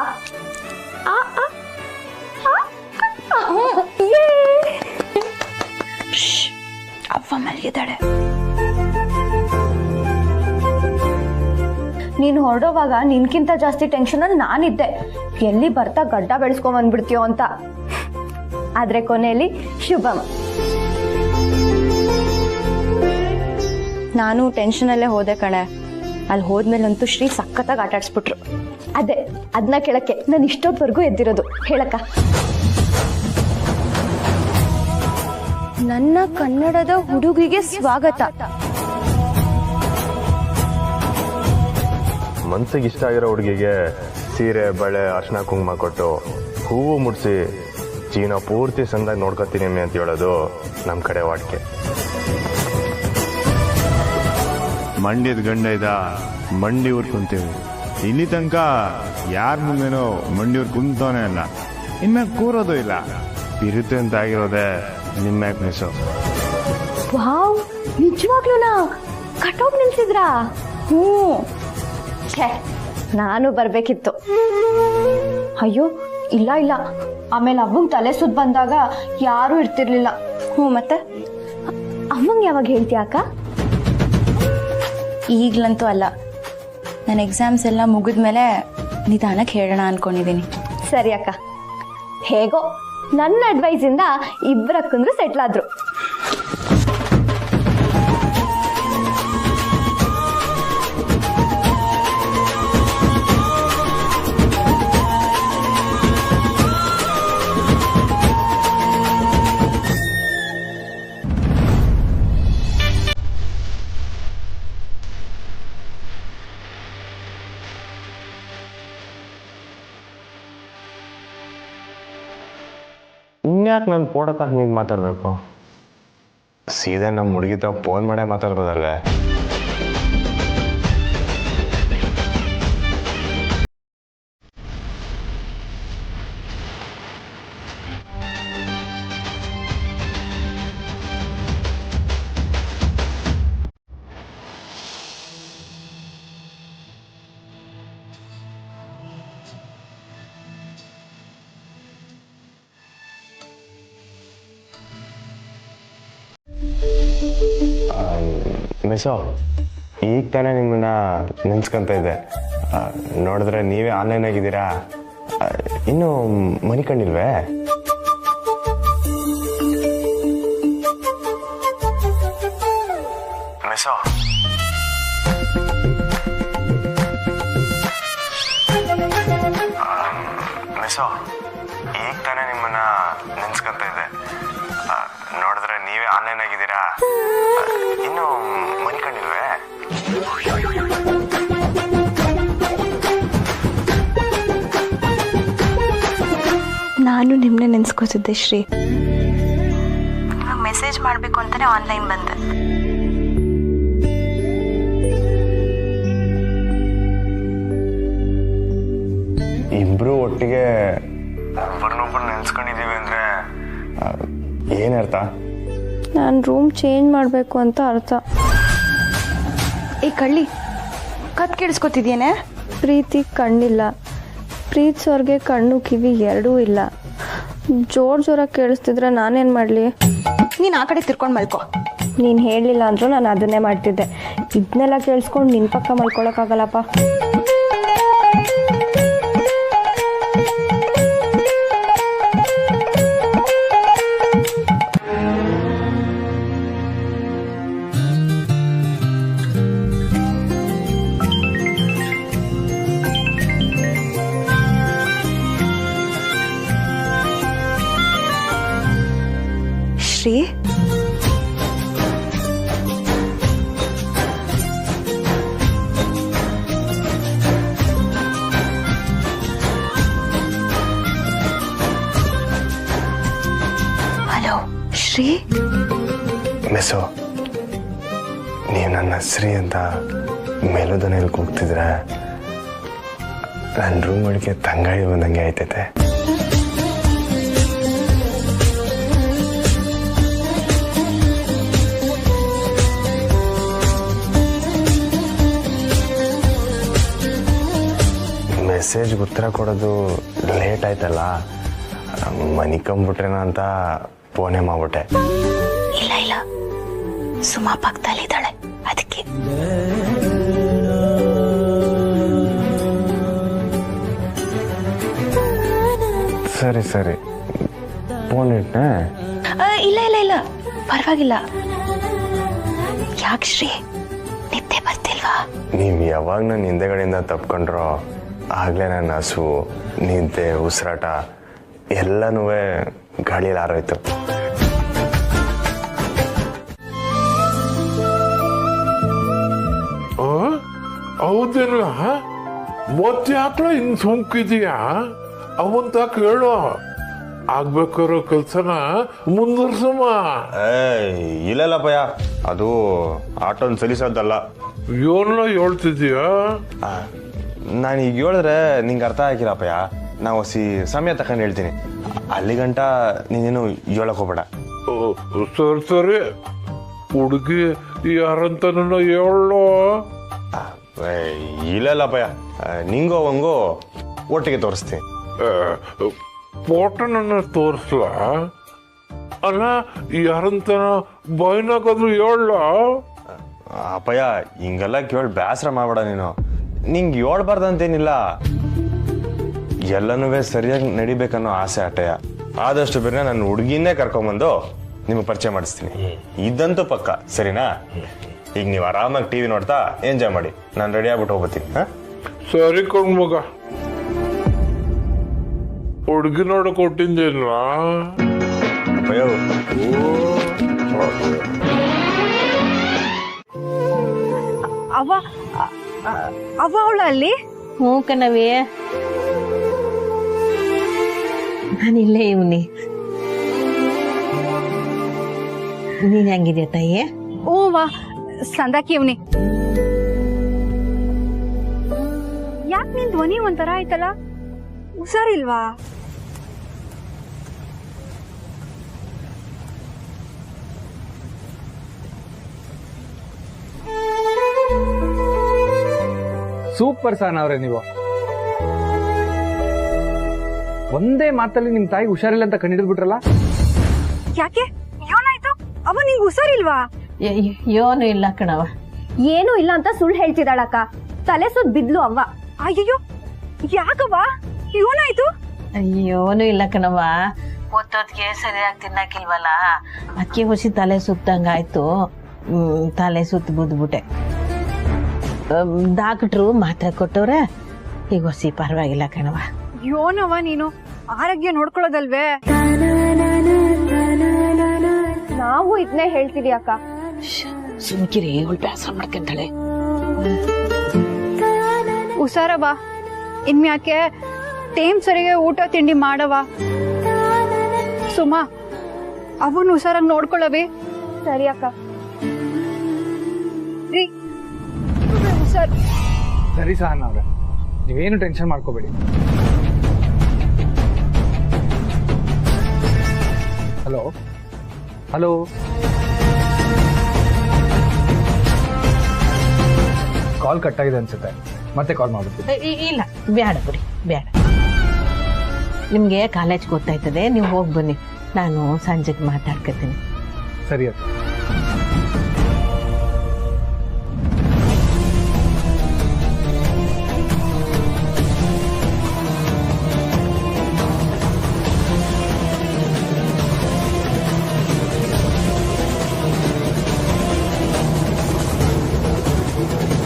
ಅವ್ವ ಮಲಗಿದ್ದಾಳೆ.
ನೀನು ಹೊರಡೋವಾಗ ನಿನ್ಕಿಂತ ಜಾಸ್ತಿ ಟೆನ್ಷನಲ್ಲಿ ನಾನಿದ್ದೆ, ಎಲ್ಲಿ ಬರ್ತಾ ಗಡ್ಡ ಬೆಳೆಸ್ಕೊಂಡ್ ಬಂದ್ಬಿಡ್ತೀಯೋ ಅಂತ. ಆದ್ರೆ ಕೊನೆಯಲ್ಲಿ ಶುಭಂ. ನಾನು ಟೆನ್ಷನಲ್ಲೇ ಹೋದೆ ಕಣೆ. ಅಲ್ಲಿ ಹೋದ್ಮೇಲಂತೂ ಶ್ರೀ ಸಖತ್ತಾಗಿ ಆಟಾಡ್ಸ್ಬಿಟ್ರು. ಅದನ್ನ ಕೇಳಕ್ಕೆ ನಾನು ಇಷ್ಟೊತ್ತವರೆಗೂ ಎದ್ದಿರೋದು. ಹೇಳಕ್ಕ, ನನ್ನ ಕನ್ನಡದ ಹುಡುಗಿಗೆ ಸ್ವಾಗತ.
ಮನ್ಸಿಗೆ ಇಷ್ಟ ಆಗಿರೋ ಹುಡುಗಿಗೆ ಸೀರೆ ಬಳೆ ಅರ್ಶಿನ ಕುಂಕುಮ ಕೊಟ್ಟು ಹೂವು ಮುಡಿಸಿ ಜೀವನ ಪೂರ್ತಿ ಸಂದಾಗಿ ನೋಡ್ಕೊತೀನಿ ಅಂತ ಹೇಳೋದು ನಮ್ಮ ಕಡೆ ವಾಡಿಕೆ. ಮಂಡ್ಯದ ಗಂಡ ಇದ್ದ ಮಂಡಿ ಊರ್ ಕುಂತೀವಿ. ಇಲ್ಲಿ ತನಕ ಯಾರ ಮುಂದೆನೋ ಮಂಡಿ ಊರ್ ಕುಂತವನೇ ಅಲ್ಲ, ಇನ್ಮ್ಯಾಗ ಕೂರೋದು ಇಲ್ಲ. ಇರುತ್ತೆ ಅಂತ ಆಗಿರೋದೆ ನಿಮ್ಮ್ಯಾಗ ಮಿಸ್ಸು.
ವಾವ್, ನಿಜವಾಗ್ಲೂನಾ ಕಟೌಟ್ ನಿಲ್ಸಿದ್ರಾ? ಛೇ, ನಾನು ಬರ್ಬೇಕಿತ್ತು. ಅಯ್ಯೋ ಇಲ್ಲ ಇಲ್ಲ, ಆಮೇಲೆ ಅಮ್ಮಂಗ್ ತಲೆ ಸುತ್ತ ಬಂದಾಗ ಯಾರೂ ಇರ್ತಿರ್ಲಿಲ್ಲ. ಮತ್ತೆ ಅಮ್ಮಂಗ್ ಯಾವಾಗ ಹೇಳ್ತೀಯ ಅಕ್ಕ? ಈಗ್ಲಂತೂ ಅಲ್ಲ, ನನ್ನ ಎಕ್ಸಾಮ್ಸ್ ಎಲ್ಲ ಮುಗಿದ್ಮೇಲೆ ನಿಧಾನಕ್ಕೆ ಹೇಳೋಣ ಅನ್ಕೊಂಡಿದ್ದೀನಿ. ಸರಿ ಅಕ್ಕ. ಹೇಗೋ ನನ್ನ ಅಡ್ವೈಸ್ ಇಂದ ಇಬ್ಬರಕ್ಕಂದ್ರು ಸೆಟ್ಲ್ ಆದ್ರು.
ಇನ್ಯಾಕೆ ನಾನು ಫೋಟೋ ನೀನು ಮಾತಾಡಬೇಕು? ಸೀದಾ ನಮ್ಮ ಹುಡುಗಿತ ಫೋನ್ ಮಾಡೇ ಮಾತಾಡ್ಬೋದಲ್ವೇ? ಮಿಸೋ, ಈಗ ತಾನೇ ನಿಮ್ಮನ್ನ ನೆನ್ಸ್ಕೊಂತ ಇದ್ದೆ. ನೋಡಿದ್ರೆ ನೀವೇ ಆನ್ಲೈನ್ ಆಗಿದ್ದೀರಾ. ಇನ್ನೂ ಮನೆ ಕಂಡಿಲ್ವೇ? ಮಿಸೋ, ಮಿಸೋ, ಈಗ ತಾನೇ ನಿಮ್ಮನ್ನ ನೆನ್ಸ್ಕೊಂತ ಇದ್ದೆ. ನೋಡಿದ್ರೆ ನೀವೇ ಆನ್ಲೈನ್ ಆಗಿದ್ದೀರಾ. ಇನ್ನು ಮನೆ ಕಂಡಿಲ್ವೇ?
ನಾನು ನಿಮ್ಮನ್ನೇ ನೆನ್ಸ್ಕೋತಿದ್ದೆ ಶ್ರೀ. ಮೆಸೇಜ್ ಮಾಡಬೇಕು ಅಂತಾನೆ ಆನ್ಲೈನ್ ಬಂದೆ.
ಇಬ್ರು ಒಟ್ಟಿಗೆ ಒಬ್ಬರನ್ನೊಬ್ರು ನೆನ್ಸ್ಕೊಂಡಿದೀವಿ ಅಂದ್ರೆ ಏನರ್ಥ?
ನಾನು ರೂಮ್ ಚೇಂಜ್ ಮಾಡಬೇಕು ಅಂತ ಅರ್ಥ. ಈ ಕಳ್ಳಿ ಕತ್ ಕೇಳಿಸ್ಕೊತಿದ್ಯೇನೆ? ಪ್ರೀತಿ ಕಣ್ಣಿಲ್ಲ, ಪ್ರೀತಿಸೋರ್ಗೆ ಕಣ್ಣು ಕಿವಿ ಎರಡೂ ಇಲ್ಲ. ಜೋರಾಗಿ ಕೇಳಿಸ್ತಿದ್ರೆ ನಾನೇನು ಮಾಡಲಿ? ನೀನು ಆ ಕಡೆ ತಿರ್ಕೊಂಡು ಮಲ್ಕೋ. ನೀನು ಹೇಳಲಿಲ್ಲ ಅಂದರೂ ನಾನು ಅದನ್ನೇ ಮಾಡ್ತಿದ್ದೆ. ಇದನ್ನೆಲ್ಲ ಕೇಳಿಸ್ಕೊಂಡು ನಿನ್ನ ಪಕ್ಕ ಮಲ್ಕೊಳಕ್ಕಾಗಲ್ಲಪ್ಪ. ಶ್ರೀ, ಹಲೋ ಶ್ರೀ.
ಮಿಸ್ಸು, ನೀವು ನನ್ನ ಶ್ರೀ ಅಂತ ಮೇಲುದನಲ್ಲಿ ಕೂಗ್ತಿದ್ರೆ ನನ್ನ ರೂಮ್ ಒಳಗೆ ತಂಗಾಳಿ ಬಂದಂಗೆ ಆಯ್ತೈತೆ. ಮೆಸೇಜ್ಗೆ ಉತ್ತರ ಕೊಡೋದು ಲೇಟ್ ಆಯ್ತಲ್ಲ, ಮನಿಕೊಂಬಿಟ್ರೇನ ಅಂತ ಫೋನೇ ಮಾಡ್ಬಿಟ್ಟೆ.
ಇಲ್ಲ ಇಲ್ಲ, ಸುಮಾ ಪಕ್ಕದಲ್ಲಿದ್ದಾಳೆ ಅದಕ್ಕೆ.
ಸರಿ ಸರಿ ಫೋನ್ ಇಟ್ಟೆ.
ಇಲ್ಲ ಇಲ್ಲ ಇಲ್ಲ ಪರವಾಗಿಲ್ಲ. ಯಾಕೆ ಶ್ರೀ ನಿದ್ದೆ ಬರ್ತಿಲ್ವಾ?
ನೀವು ಯಾವಾಗ ನನ್ನ ಹಿಂದೆಗಡೆಯಿಂದ ತಪ್ಕೊಂಡ್ರೋ ಆಗ್ಲೇ ನನ್ನ ಹಸು ನಿದ್ದೆ ಉಸಿರಾಟ ಎಲ್ಲನೂ ಗಾಳಿಯಲ್ಲಿ ಹಾರೋಯ್ತು.
ಹೌದಿಲ್ಲ ಮತ್ತೆ ಯಾಕಲ ಹಿಂಗ್ ಸೋಂಕಿದೀಯಾ? ಅವಂತ ಕೇಳು, ಆಗ್ಬೇಕಾರೋ ಕೆಲ್ಸನ ಮುಂದುವರ್ಸಮ್ಮ.
ಇಲ್ಲಲ್ಲಪ್ಪಯ್ಯ, ಅದು ಆಟೋನ್ ಸಲಿಸೋದಲ್ಲ.
ಏನ ಹೇಳ್ತಿದೀಯ?
ನಾನು ಈಗ ಹೇಳಿದ್ರೆ ನಿಂಗೆ ಅರ್ಥ ಆಗಿಲ್ಲಪ್ಪಯ್ಯ. ನಾವು ಸಮಯ ತಕೊಂಡು ಹೇಳ್ತೀನಿ, ಅಲ್ಲಿ ಗಂಟ ನೀನೇನು ಹೇಳಕ್ ಹೋಗ್ಬೇಡ.
ಸರಿ ಸರಿ, ಹುಡುಗಿ ಯಾರಂತ ನನ್ನ ಹೇಳೋ.
ಇಲ್ಲಲ್ಲಪ್ಪಯ್ಯ, ನಿಂಗೋ ಹಂಗೋ ಒಟ್ಟಿಗೆ ತೋರಿಸ್ತೀನಿ.
ಫೋಟೋ ನನ್ನ ತೋರಿಸ್ಲ? ಅಲ್ಲ ಯಾರಂತ ಬಾಯ್ನಾಗಾದ್ರು ಹೇಳ.
ಅಪ್ಪಯ್ಯ ಹಿಂಗೆಲ್ಲ ಕೇಳಿ ಬೇಸರ ಮಾಡ್ಬೇಡ ನೀನು. ನಿಂಗೆ ಹೇಳ್ಬಾರ್ದಂತೇನಿಲ್ಲ, ಎಲ್ಲನೂ ಸರಿಯಾಗಿ ನಡಿಬೇಕನ್ನೋ ಆಸೆ ಅಟ್ಟಯ್ಯ. ಆದಷ್ಟು ಬೇರೆ ನನ್ನ ಹುಡುಗಿನೇ ಕರ್ಕೊಂಬಂದು ನಿಮಗೆ ಪರಿಚಯ ಮಾಡಿಸ್ತೀನಿ. ಇದಂತೂ ಪಕ್ಕ, ಸರಿನಾ? ಈಗ ನೀವು ಆರಾಮಾಗಿ ಟಿವಿ ನೋಡ್ತಾ ಎಂಜಾಯ್ ಮಾಡಿ, ನಾನು ರೆಡಿ ಆಗ್ಬಿಟ್ಟು ಹೋಗ್ಬತ್ತೀನಿ.
ಸರಿ ಕೊಂಡ್ ಮಗ, ಹುಡುಗಿ ನೋಡ ಕೊಟ್ಟಿದ್ದೇನ?
ಅಯ್ಯೋ
ಅವ್ವ ಅವ್ವ ಅವಳ ಅಲ್ಲಿ?
ಹ್ಞೂ ಕಣವೇ, ನಾನಿಲ್ಲೇ ಇವನಿ. ನೀನ್ ಹೆಂಗಿದ್ಯಾ ತಾಯಿ?
ಓ ವಾ ಸಂದಾಕಿ ಇವನಿ. ಯಾಕೆ ನಿನ್ ಧ್ವನಿ ಒಂಥರ ಆಯ್ತಲ್ಲ? ಹುಷಾರಿಲ್ವಾ?
ಸೂಪರ್ ಸಹನ ಅವ್ರೆ, ನೀವು ಒಂದೇ ಮಾತಲ್ಲಿ ನಿಮ್ ತಾಯಿ ಹುಷಾರಿಲ್ಲ ಅಂತ ಕಂಡಿಡಿದ್ ಬಿಟ್ರಲ್ಲ.
ಯಾಕೆ ಏನಾಯ್ತು? ಅವ ನಿಂಗೆ ಹುಷಾರಿಲ್ವಾ?
ಏನೂ ಇಲ್ಲ ಕಣವ.
ಏನೂ ಇಲ್ಲ ಅಂತ ಸುಳ್ಳು ಹೇಳ್ತಿದ್ದಾಳಕ್ಕ. ತಲೆ ಸುತ್ತ ಬಿದ್ಲು ಅವ್ವ. ಅಯ್ಯೋ ಯಾಕವ್ವ, ಏನಾಯ್ತು?
ಏನೂ ಇಲ್ಲ ಕಣವ, ಹೊತ್ತೊತ್ತಿಗೆ ಸರಿಯಾಗಿ ತಿನ್ನಕಿಲ್ವಲ್ಲ, ಅದಕ್ಕೆ ಹುಸಿ ತಲೆ ಸುತ್ತಂಗಾಯ್ತು. ತಲೆ ಸುತ್ತ ಬಿದ್ಬಿಟ್ಟೆ. ಡಾಕ್ಟ್ರು ಮಾತ್ರೆ ಕೊಟ್ಟವ್ರೆ, ಈಗ ಹೊಸಿ ಪರವಾಗಿಲ್ಲ ಕಣವ.
ಯೋನವ್ವ, ನೀನು ಆರೋಗ್ಯ ನೋಡ್ಕೊಳ್ಳೋದಲ್ವೇ? ನಾವು ಇದನ್ನೇ ಹೇಳ್ತೀವಿ ಅಕ್ಕ.
ಸುಮ್ಕಿರಿ, ಇವಳು ಬೇಸರ ಮಾಡ್ಕೊಂತಾಳೆ.
ಹುಷಾರವ್ವ, ಇನ್ಮ್ಯಾಕೆ ಟೈಮ್ ಸರಿಗೆ ಊಟ ತಿಂಡಿ ಮಾಡವ. ಸುಮಾ ಅವನ್ ಹುಷಾರಾಗಿ ನೋಡ್ಕೊಳ್ಳವಿ. ಸರಿ ಅಕ್ಕ.
ಸರಿ ಸಹನ ಅವ್ರೆ, ನೀವೇನು ಟೆನ್ಷನ್ ಮಾಡ್ಕೋಬೇಡಿ. ಹಲೋ ಹಲೋ, ಕಾಲ್ ಕಟ್ ಆಗಿದೆ ಅನ್ಸುತ್ತೆ, ಮತ್ತೆ ಕಾಲ್ ಮಾಡ್ಬಿಡ್ತೀನಿ.
ಇಲ್ಲ ಬೇಡ ಬಿಡಿ, ಬೇಡ. ನಿಮ್ಗೆ ಕಾಲೇಜ್ ಗೊತ್ತಾಯ್ತದೆ, ನೀವು ಹೋಗಿ ಬನ್ನಿ, ನಾನು ಸಂಜೆಗೆ ಮಾತಾಡ್ಕೊತೀನಿ.
ಸರಿ ಅಕ್ಕ.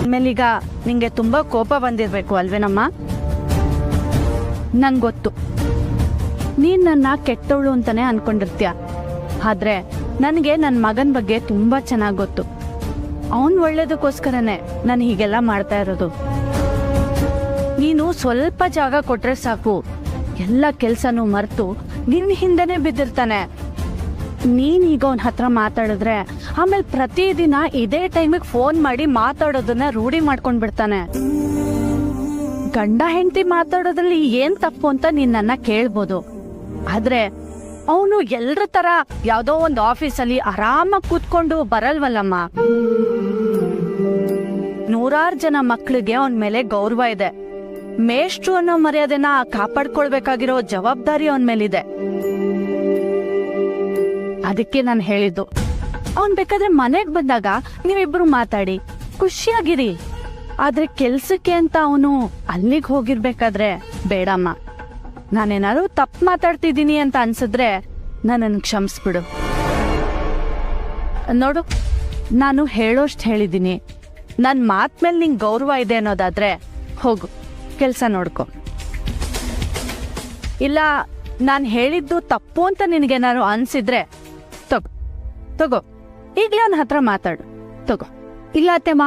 ಆಮೇಲೀಗ ನಿಂಗೆ ತುಂಬಾ ಕೋಪ ಬಂದಿರ್ಬೇಕು ಅಲ್ವೇನಮ್ಮ? ನಂಗೆ ಗೊತ್ತು, ನೀನ್ ನನ್ನ ಕೆಟ್ಟವಳು ಅಂತಾನೆ ಅನ್ಕೊಂಡಿರ್ತೀಯ. ಆದ್ರೆ ನನಗೆ ನನ್ನ ಮಗನ ಬಗ್ಗೆ ತುಂಬಾ ಚೆನ್ನಾಗಿ ಗೊತ್ತು. ಅವನ್ ಒಳ್ಳೇದಕ್ಕೋಸ್ಕರನೇ ನಾನು ಹೀಗೆಲ್ಲ ಮಾಡ್ತಾ ಇರೋದು. ನೀನು ಸ್ವಲ್ಪ ಜಾಗ ಕೊಟ್ರೆ ಸಾಕು, ಎಲ್ಲ ಕೆಲ್ಸನೂ ಮರೆತು ನಿನ್ನ ಹಿಂದೆನೆ ಬಿದ್ದಿರ್ತಾನೆ. ನೀನ್ ಈಗ ಅವನ ಹತ್ರ ಮಾತಾಡಿದ್ರೆ ಆಮೇಲೆ ಪ್ರತಿದಿನ ಇದೇ ಟೈಮಿಗೆ ಫೋನ್ ಮಾಡಿ ಮಾತಾಡೋದನ್ನ ರೂಢಿ ಮಾಡ್ಕೊಂಡ್ ಬಿಡ್ತಾನೆ. ಗಂಡ ಹೆಂಡತಿ ಮಾತಾಡೋದ್ರಲ್ಲಿ ಏನ್ ತಪ್ಪು ಅಂತ ನೀನ್ ನನ್ನ ಕೇಳ್ಬೋದು, ಆದ್ರೆ ಅವನು ಎಲ್ರ ತರ ಯಾವ್ದೋ ಒಂದು ಆಫೀಸಲ್ಲಿ ಆರಾಮಾಗಿ ಕೂತ್ಕೊಂಡು ಬರಲ್ವಲ್ಲಮ್ಮ. ನೂರಾರು ಜನ ಮಕ್ಳಿಗೆ ಅವನ ಮೇಲೆ ಗೌರವ ಇದೆ. ಮೇಷ್ಟ್ರು ಅನ್ನೋ ಮರ್ಯಾದೆನ ಕಾಪಾಡ್ಕೊಳ್ಬೇಕಾಗಿರೋ ಜವಾಬ್ದಾರಿ ಅವನ ಮೇಲಿದೆ. ಅದಕ್ಕೆ ನಾನು ಹೇಳಿದ್ದು, ಅವ್ನ್ ಬೇಕಾದ್ರೆ ಮನೆಗ್ ಬಂದಾಗ ನೀವಿಬ್ರು ಮಾತಾಡಿ ಖುಷಿಯಾಗಿರಿ. ಆದ್ರೆ ಕೆಲ್ಸಕ್ಕೆ ಅಂತ ಅವನು ಅಲ್ಲಿಗೆ ಹೋಗಿರ್ಬೇಕಾದ್ರೆ ಬೇಡಮ್ಮ. ನಾನೇನಾದ್ರು ತಪ್ಪು ಮಾತಾಡ್ತಿದ್ದೀನಿ ಅಂತ ಅನ್ಸಿದ್ರೆ ನನ್ನನ್ನು ಕ್ಷಮಿಸ್ಬಿಡು. ನೋಡು, ನಾನು ಹೇಳೋಷ್ಟು ಹೇಳಿದ್ದೀನಿ. ನನ್ನ ಮಾತ್ ಮೇಲೆ ನಿಂಗೆ ಗೌರವ ಇದೆ ಅನ್ನೋದಾದ್ರೆ ಹೋಗು, ಕೆಲಸ ನೋಡ್ಕೊ. ಇಲ್ಲ ನಾನು ಹೇಳಿದ್ದು ತಪ್ಪು ಅಂತ ನಿನಗೇನಾದ್ರು ಅನ್ಸಿದ್ರೆ ತಗೋ ಈಗಲೇ ಅವನ ಹತ್ರ ಮಾತಾಡು. ತಗೋ. ಇಲ್ಲ ಅತ್ತೆಮ್ಮ,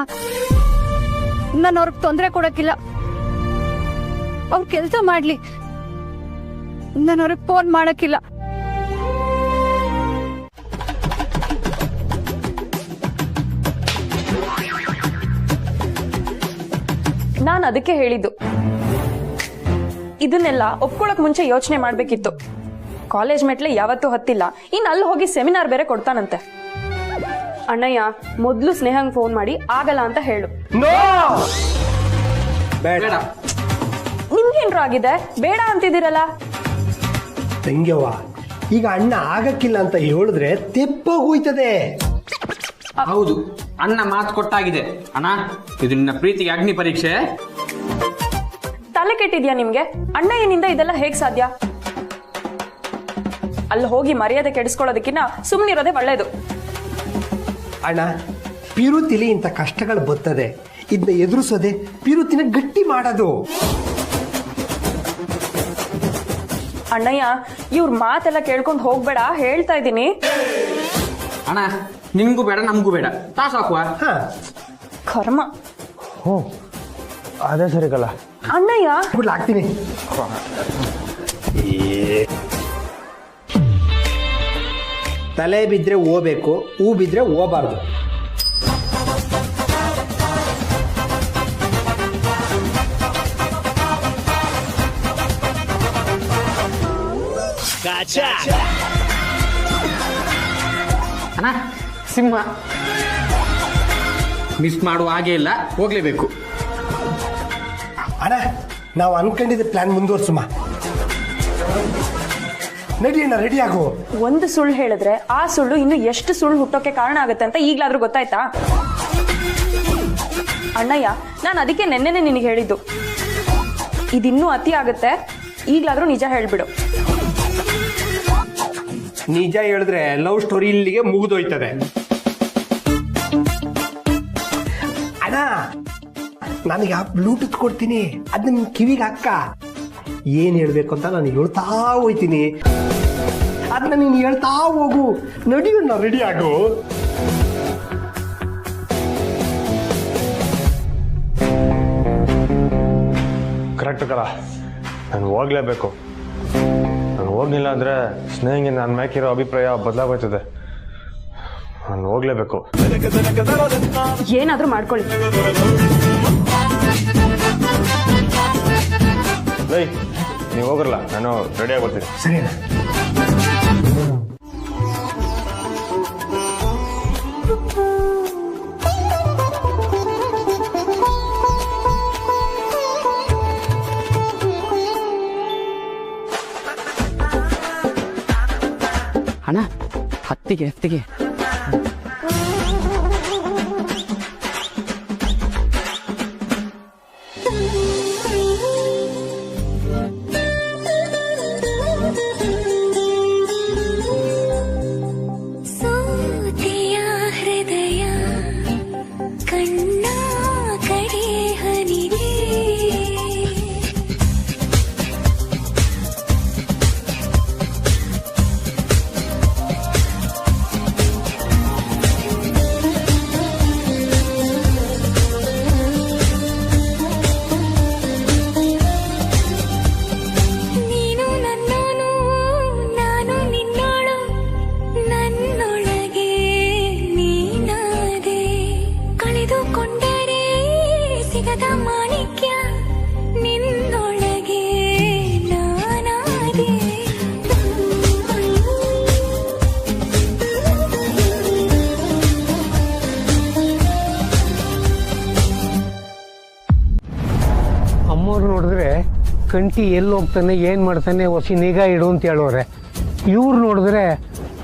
ನಾನು ಅವ್ರಿಗೆ ತೊಂದರೆ ಕೊಡಕ್ಕಿಲ್ಲ. ಅವ್ರ ಕೆಲಸ ಮಾಡ್ಲಿ, ನಾನು ಅವ್ರಿಗೆ ಫೋನ್ ಮಾಡಕ್ಕಿಲ್ಲ.
ನಾನು ಅದಕ್ಕೆ ಹೇಳಿದ್ದು, ಇದನ್ನೆಲ್ಲ ಒಪ್ಕೊಳಕ್ ಮುಂಚೆ ಯೋಚನೆ ಮಾಡ್ಬೇಕಿತ್ತು. ಕಾಲೇಜ್ ಮೆಟ್ಲೆ ಯಾವತ್ತೂ ಹತ್ತಿಲ್ಲ, ಇನ್ನು ಅಲ್ಲಿ ಹೋಗಿ ಸೆಮಿನಾರ್ ಬೇರೆ ಕೊಡ್ತಾನಂತೆ. ಅಣ್ಣಯ್ಯ, ಮೊದ್ಲು ಸ್ನೇಹಂಗ್ ಫೋನ್ ಮಾಡಿ ಆಗಲ್ಲ ಅಂತ ಹೇಳು.
ಬೇಡ.
ನಿಮ್ಗೇನ್ರು ಆಗಿದೆ? ಬೇಡ ಅಂತಿದ್ದೀರಲ್ಲ.
ತಂಗ್ಯವ್ವ, ಈಗ ಅಣ್ಣ ಆಗಕ್ಕಿಲ್ಲ ಅಂತ ಹೇಳಿದ್ರೆ ತೆಪ್ಪೋಗೋಯ್ತದೆ.
ಹೌದು, ಅಣ್ಣ ಮಾತು ಕೊಟ್ಟಾಗಿದೆ. ಅಣ್ಣ, ಇದು ನಿನ್ನ ಪ್ರೀತಿಗೆ ಅಗ್ನಿ ಪರೀಕ್ಷೆ.
ತಲೆ ಕೆಟ್ಟಿದ್ಯಾ ನಿಮ್ಗೆ? ಅಣ್ಣಯ್ಯನಿಂದ ಇದೆಲ್ಲ ಹೇಗ್ ಸಾಧ್ಯ? ಅಲ್ಲಿ ಹೋಗಿ ಮರ್ಯಾದೆ ಕೆಡಿಸ್ಕೊಳ್ಳೋದಕ್ಕಿಂತ ಸುಮ್ಮನಿರೋದೇ ಒಳ್ಳೇದು.
ಅಣ್ಣ, ಪಿರುತಿಲಿ ಇಂಥ ಕಷ್ಟಗಳು ಬರ್ತದೆ. ಇದನ್ನ ಎದುರಿಸೋದೆ ಪಿರುತಿನ ಗಟ್ಟಿ ಮಾಡೋದು.
ಅಣ್ಣಯ್ಯ, ಇವ್ರ ಮಾತೆಲ್ಲ ಕೇಳ್ಕೊಂಡು ಹೋಗ್ಬೇಡ, ಹೇಳ್ತಾ ಇದ್ದೀನಿ.
ಅಣ್ಣ, ನಿಮ್ಗೂ ಬೇಡ ನಮಗೂ ಬೇಡ, ತಾಸು ಹಾಕುವ.
ಕರ್ಮ.
ಅದೇ ಸರಿಗಲ್ಲ
ಅಣ್ಣಯ್ಯ.
ಆಗ್ತೀನಿ. ತಲೆ ಬಿದ್ರೆ ಹೋಗ್ಬೇಕು, ಹೂ ಬಿದ್ರೆ ಹೋಗಬಾರ್ದು.
ಅಣ್ಣ, ಸಿಂಹ ಮಿಸ್ ಮಾಡುವ ಹಾಗೆ ಇಲ್ಲ, ಹೋಗ್ಲೇಬೇಕು.
ಅಣ್ಣ, ನಾವು ಅನ್ಕೊಂಡಿದ್ದ ಪ್ಲಾನ್ ಮುಂದುವರ್ಸಮ್ಮ. ನಡಿ ಅಣ್ಣ, ರೆಡಿ ಆಗು.
ಒಂದು ಸುಳ್ಳು ಹೇಳಿದ್ರೆ ಆ ಸುಳ್ಳು ಇನ್ನು ಎಷ್ಟು ಸುಳ್ಳು ಹುಟ್ಟೋಕೆ ಕಾರಣ ಆಗುತ್ತೆ ಅಂತ ಈಗ್ಲಾದ್ರೂ ಗೊತ್ತಾಯ್ತಾ? ಅಣ್ಣಯ್ಯ, ನಾನು ಅದಕ್ಕೆ ನೆನ್ನೆನೆ ನಿನಗೆ ಹೇಳಿದ್ದು, ಇದಿನ್ನೂ ಅತಿ ಆಗುತ್ತೆ, ಈಗ್ಲಾದ್ರೂ ನಿಜ ಹೇಳ್ಬಿಡು.
ನಿಜ ಹೇಳಿದ್ರೆ ಲವ್ ಸ್ಟೋರಿ ಇಲ್ಲಿಗೆ ಮುಗಿದೋಯ್ತದೆ. ಅಣ್ಣ, ನನಗೆ ಆ ಬ್ಲೂಟೂತ್ ಕೊಡ್ತೀನಿ, ಅದನ್ನ ನಿನ್ ಕಿವಿಗೆ ಹಾಕ. ಏನ್ ಹೇಳ್ಬೇಕು ಅಂತ ನಾನು ಹೇಳ್ತಾ ಹೋಯ್ತೀನಿ, ಅದನ್ನ ನೀನು ಹೇಳ್ತಾ ಹೋಗು. ನಡಿಯೋಣ, ರೆಡಿ ಆಗು.
ಕರೆಕ್ಟ್ ಕಲ, ನಾನು ಹೋಗ್ಲೇಬೇಕು. ನಾನು ಹೋಗ್ಲಿಲ್ಲ ಅಂದ್ರೆ ಸ್ನೇಹಿಗೆ ನನ್ನ ಮ್ಯಾಕಿರೋ ಅಭಿಪ್ರಾಯ ಬದಲಾಗೋಯ್ತದೆ. ನಾನು ಹೋಗ್ಲೇಬೇಕು.
ಏನಾದ್ರೂ ಮಾಡ್ಕೊಳ್ಳಿ.
ನೀವು ಹೋಗಲ್ಲ, ನಾನು ರೆಡಿ ಆಗೋತೀನಿ.
ಸರಿನಾ?
ಅಣ್ಣ, ಹತ್ತಿಗೆ.
ಅಮ್ಮವ್ರು ನೋಡಿದ್ರೆ ಕಂಟಿ ಎಲ್ಲಿ ಹೋಗ್ತಾನೆ, ಏನು ಮಾಡ್ತಾನೆ, ಹೊಸಿ ನಿಗಾ ಇಡು ಅಂತ ಹೇಳೋರೆ. ಇವ್ರು ನೋಡಿದ್ರೆ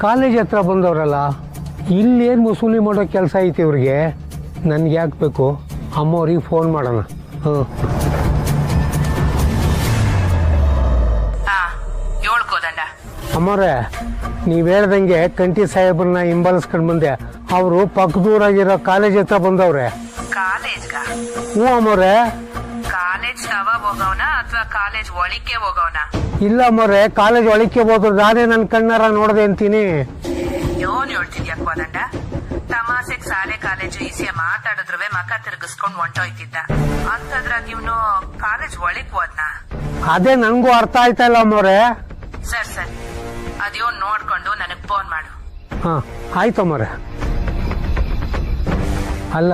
ಕಾಲೇಜ್ ಹತ್ರ ಬಂದವರಲ್ಲ,
ಇಲ್ಲೇನು ವಸೂಲಿ ಮಾಡೋ ಕೆಲಸ ಐತಿ ಇವ್ರಿಗೆ, ನನ್ಗೆ ಯಾಕೆ ಬೇಕು? ಅಮ್ಮವ್ರಿಗೆ ಫೋನ್ ಮಾಡೋಣ. ಅಮ್ಮವ್ರೆ, ನೀವು ಹೇಳ್ದಂಗೆ ಕಂಠಿ ಸಾಹೇಬ್ರನ್ನ ಹಿಂಬಾಲಿಸ್ಕೊಂಡು ಬಂದೆ. ಅವರು ಪಕ್ಕದೂರಾಗಿರೋ ಕಾಲೇಜ್ ಹತ್ರ ಬಂದವ್ರೆ. ಹ್ಞೂ ಅಮ್ಮವ್ರೆ. ಇಲ್ಲ ಅಮ್ಮವ್ರೆ, ಕಾಲೇಜ್ ಒಳಕ್ಕೆ ಹೋದ್ರು. ನಾನೇ ನನ್ನ ಕಣ್ಣಾರ ನೋಡ್ದೆ ಅಂತೀನಿ.
ತಮಾಸೆಗ್ ಶಾಲೆ ಕಾಲೇಜು ಈಸಿಯ ಮಾತಾಡಿದ್ರು ಮಕ ತಿರುಗಿಸ್ಕೊಂಡು ಹೊಂಟೋಯ್ತಿದ್ದ ಅಂತದ್ರಾಗ ಇವನು ಕಾಲೇಜ್ ಒಳಕ್ ಹೋದ್ನ.
ಅದೇ ನನ್ಗೂ ಅರ್ಥ ಆಯ್ತಾ ಇಲ್ಲ ಅಮ್ಮವ್ರೆ.
ಸರಿ ಅದ್ಯೋ ನೋಡ್ಕೊಂಡು ನನಗ್ ಫೋನ್ ಮಾಡು.
ಹಾ ಆಯ್ತು ಅಮ್ಮವ್ರೆ. ಅಲ್ಲ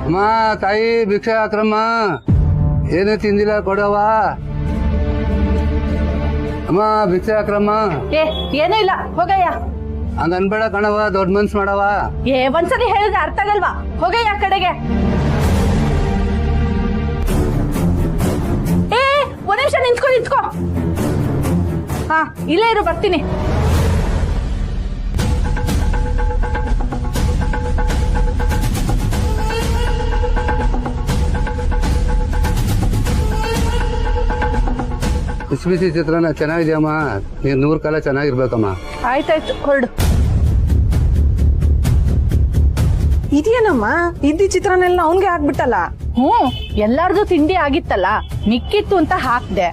ಅಮ್ಮ, ತಾಯಿ ಭಿಕ್ಷೆ ಹಾಕ್ರಮ್ಮ, ಏನೇ ತಿಂದಿಲ್ಲ ಕೊಡವ. ಅಮ್ಮ ಭಿಕ್ಷೆ ಹಾಕ್ರಮ್ಮ.
ಏನೂ ಇಲ್ಲ, ಹೋಗಯ್ಯ.
ಹಂಗ ಅನ್ಬೇಡ ಕಣವ, ದೊಡ್ಡ ಮನ್ಸ್ ಮಾಡವ.
ಒಂದ್ಸಲಿ ಹೇಳಿದ್ರೆ ಅರ್ಥ ಆಗಲ್ವಾ? ಹೋಗಯ್ಯ ಕಡೆಗೆ. ಒಂದ್ ನಿಮಿಷ ನಿಂತ್ಕೋ. ಹಾ ಇಲ್ಲೇ ಇರು, ಬರ್ತೀನಿ.
ಬಿಸಿ ಬಿಸಿ ಚಿತ್ರಾನ್ನ ಚೆನ್ನಾಗಿದೆಯಮ್ಮ. ನೀನ್ 100 ಕಾಲ ಚೆನ್ನಾಗಿರ್ಬೇಕಮ್ಮ.
ಆಯ್ತಾಯ್ತು, ಹೊರಡು.
ಇದೇನಮ್ಮ, ಇದ್ದಿ ಚಿತ್ರಾನೆಲ್ಲ ಅವನ್ಗೆ ಹಾಕ್ಬಿಟ್ಟಲ್ಲ.
ಎಲ್ಲಾರ್ದು ತಿಂಡಿ ಆಗಿತ್ತಲ್ಲ, ಮಿಕ್ಕಿತ್ತು ಅಂತ ಹಾಕ್ದೆ.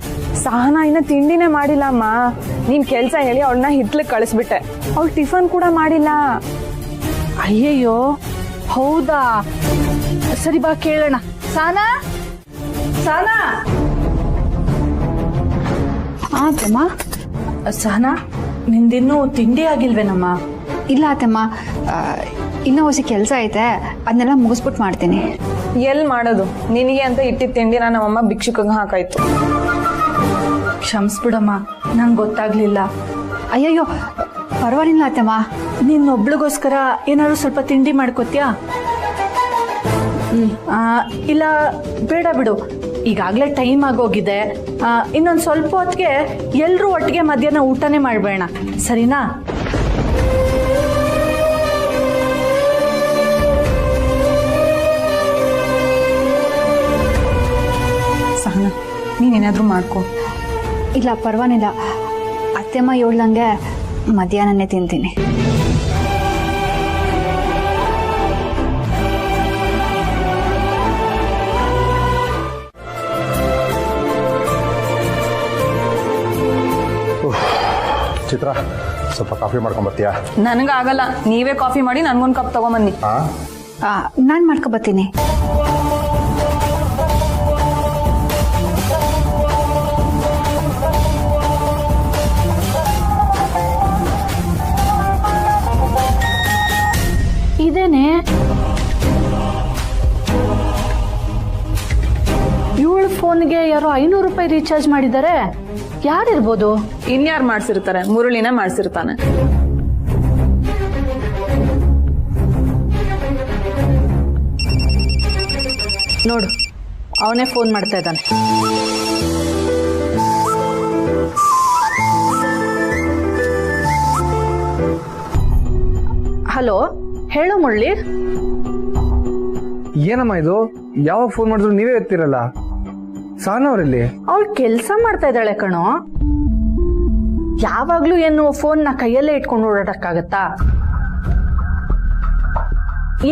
ಸಹನಾ ಇನ್ನ ತಿಂಡಿನೇ ಮಾಡಿಲ್ಲ ಅಮ್ಮ. ನೀನ್ ಕೆಲ್ಸ ಹೇಳಿ ಅವಳನ್ನ ಹಿತ್ಲಕ್ ಕಳಿಸ್ಬಿಟ್ಟೆ. ಅವಳು ಟಿಫನ್ ಕೂಡ ಮಾಡಿಲ್ಲ.
ಅಯ್ಯಯ್ಯೋ, ಹೌದಾ? ಸರಿ ಬಾ ಕೇಳೋಣ. ಸಾನಾ
ಅತ್ತಮ್ಮ.
ಸಹನಾ, ನಿಂದಿನ್ನೂ ತಿಂಡಿ ಆಗಿಲ್ವೇನಮ್ಮ?
ಇಲ್ಲ ಅತ್ತಮ್ಮ, ಇನ್ನೂ ಹೊಸ ಕೆಲಸ ಐತೆ, ಅದನ್ನೆಲ್ಲ ಮುಗಿಸ್ಬಿಟ್ಟು ಮಾಡ್ತೀನಿ.
ಎಲ್ ಮಾಡೋದು? ನಿನಗೆ ಅಂತ ಇಟ್ಟಿದ್ದ ತಿಂಡಿನ ನಮ್ಮಮ್ಮ ಭಿಕ್ಷುಕಂಗೆ ಹಾಕಾಯ್ತು.
ಕ್ಷಮಿಸ್ಬಿಡಮ್ಮ, ನಂಗೆ ಗೊತ್ತಾಗ್ಲಿಲ್ಲ.
ಅಯ್ಯಯ್ಯೋ ಪರವಾಗಿಲ್ಲ ಅತ್ತಮ್ಮ.
ನಿನ್ನೊಬ್ಳಿಗೋಸ್ಕರ ಏನಾದ್ರು ಸ್ವಲ್ಪ ತಿಂಡಿ ಮಾಡ್ಕೋತ್ಯಾ? ಇಲ್ಲ ಬೇಡ ಬಿಡು, ಈಗಾಗಲೇ ಟೈಮ್ ಆಗೋಗಿದೆ. ಇನ್ನೊಂದು ಸ್ವಲ್ಪ ಹೊತ್ತಿಗೆ ಎಲ್ಲರೂ ಒಟ್ಟಿಗೆ ಮಧ್ಯಾಹ್ನ ಊಟನೇ ಮಾಡಬೇಡ, ಸರಿನಾ?
ಸಹನಾ, ನೀನೇನಾದ್ರೂ ಮಾಡ್ಕೊ.
ಇಲ್ಲ ಪರವಾಗಿಲ್ಲ, ಅತ್ತೆಮ್ಮ ಹೇಳ್ದಂಗೆ ಮಧ್ಯಾಹ್ನನೇ ತಿಂತೀನಿ.
ಚಿತ್ರ, ಸ್ವಲ್ಪ ಕಾಫಿ ಮಾಡ್ಕೊಂಬರ್ತೀಯಾ?
ನನಗಾಗಲ್ಲ, ನೀವೇ ಕಾಫಿ ಮಾಡಿ ನನ್ಗೊಂದು ಕಪ್ ತಗೊಂಬನ್ನಿ.
ನಾನು ಮಾಡ್ಕೊಬತ್ತೀನಿ.
ಇದೇನೆ ಇವಳ ಫೋನ್ಗೆ ಯಾರೋ 500 ರೂಪಾಯಿ ರೀಚಾರ್ಜ್ ಮಾಡಿದ್ದಾರೆ. ಯಾರಿರ್ಬೋದು?
ಇನ್ಯಾರು ಮಾಡ್ಸಿರ್ತಾರೆ? ಮುರಳಿನೇ ಮಾಡ್ಸಿರ್ತಾನೆ.
ನೋಡು, ಅವನೇ ಫೋನ್ ಮಾಡ್ತಾ ಇದ್ದಾನೆ. ಹಲೋ, ಹೇಳು ಮುರಳಿ.
ಏನಮ್ಮ ಇದು? ಯಾವಾಗ ಫೋನ್ ಮಾಡಿದ್ರು ನೀವೇ ಎತ್ತಿರಲ್ಲ. ಸಹನಾ ಅವರಲ್ಲಿ?
ಅವಳು ಕೆಲಸ ಮಾಡ್ತಾ ಇದ್ದಾಳೆ ಕಣೋ. ಯಾವಾಗ್ಲೂ ಏನು ಫೋನ್ ನ ಕೈಯಲ್ಲೇ ಇಟ್ಕೊಂಡು ಓಡಾಡಕ್ಕಾಗತ್ತಾ?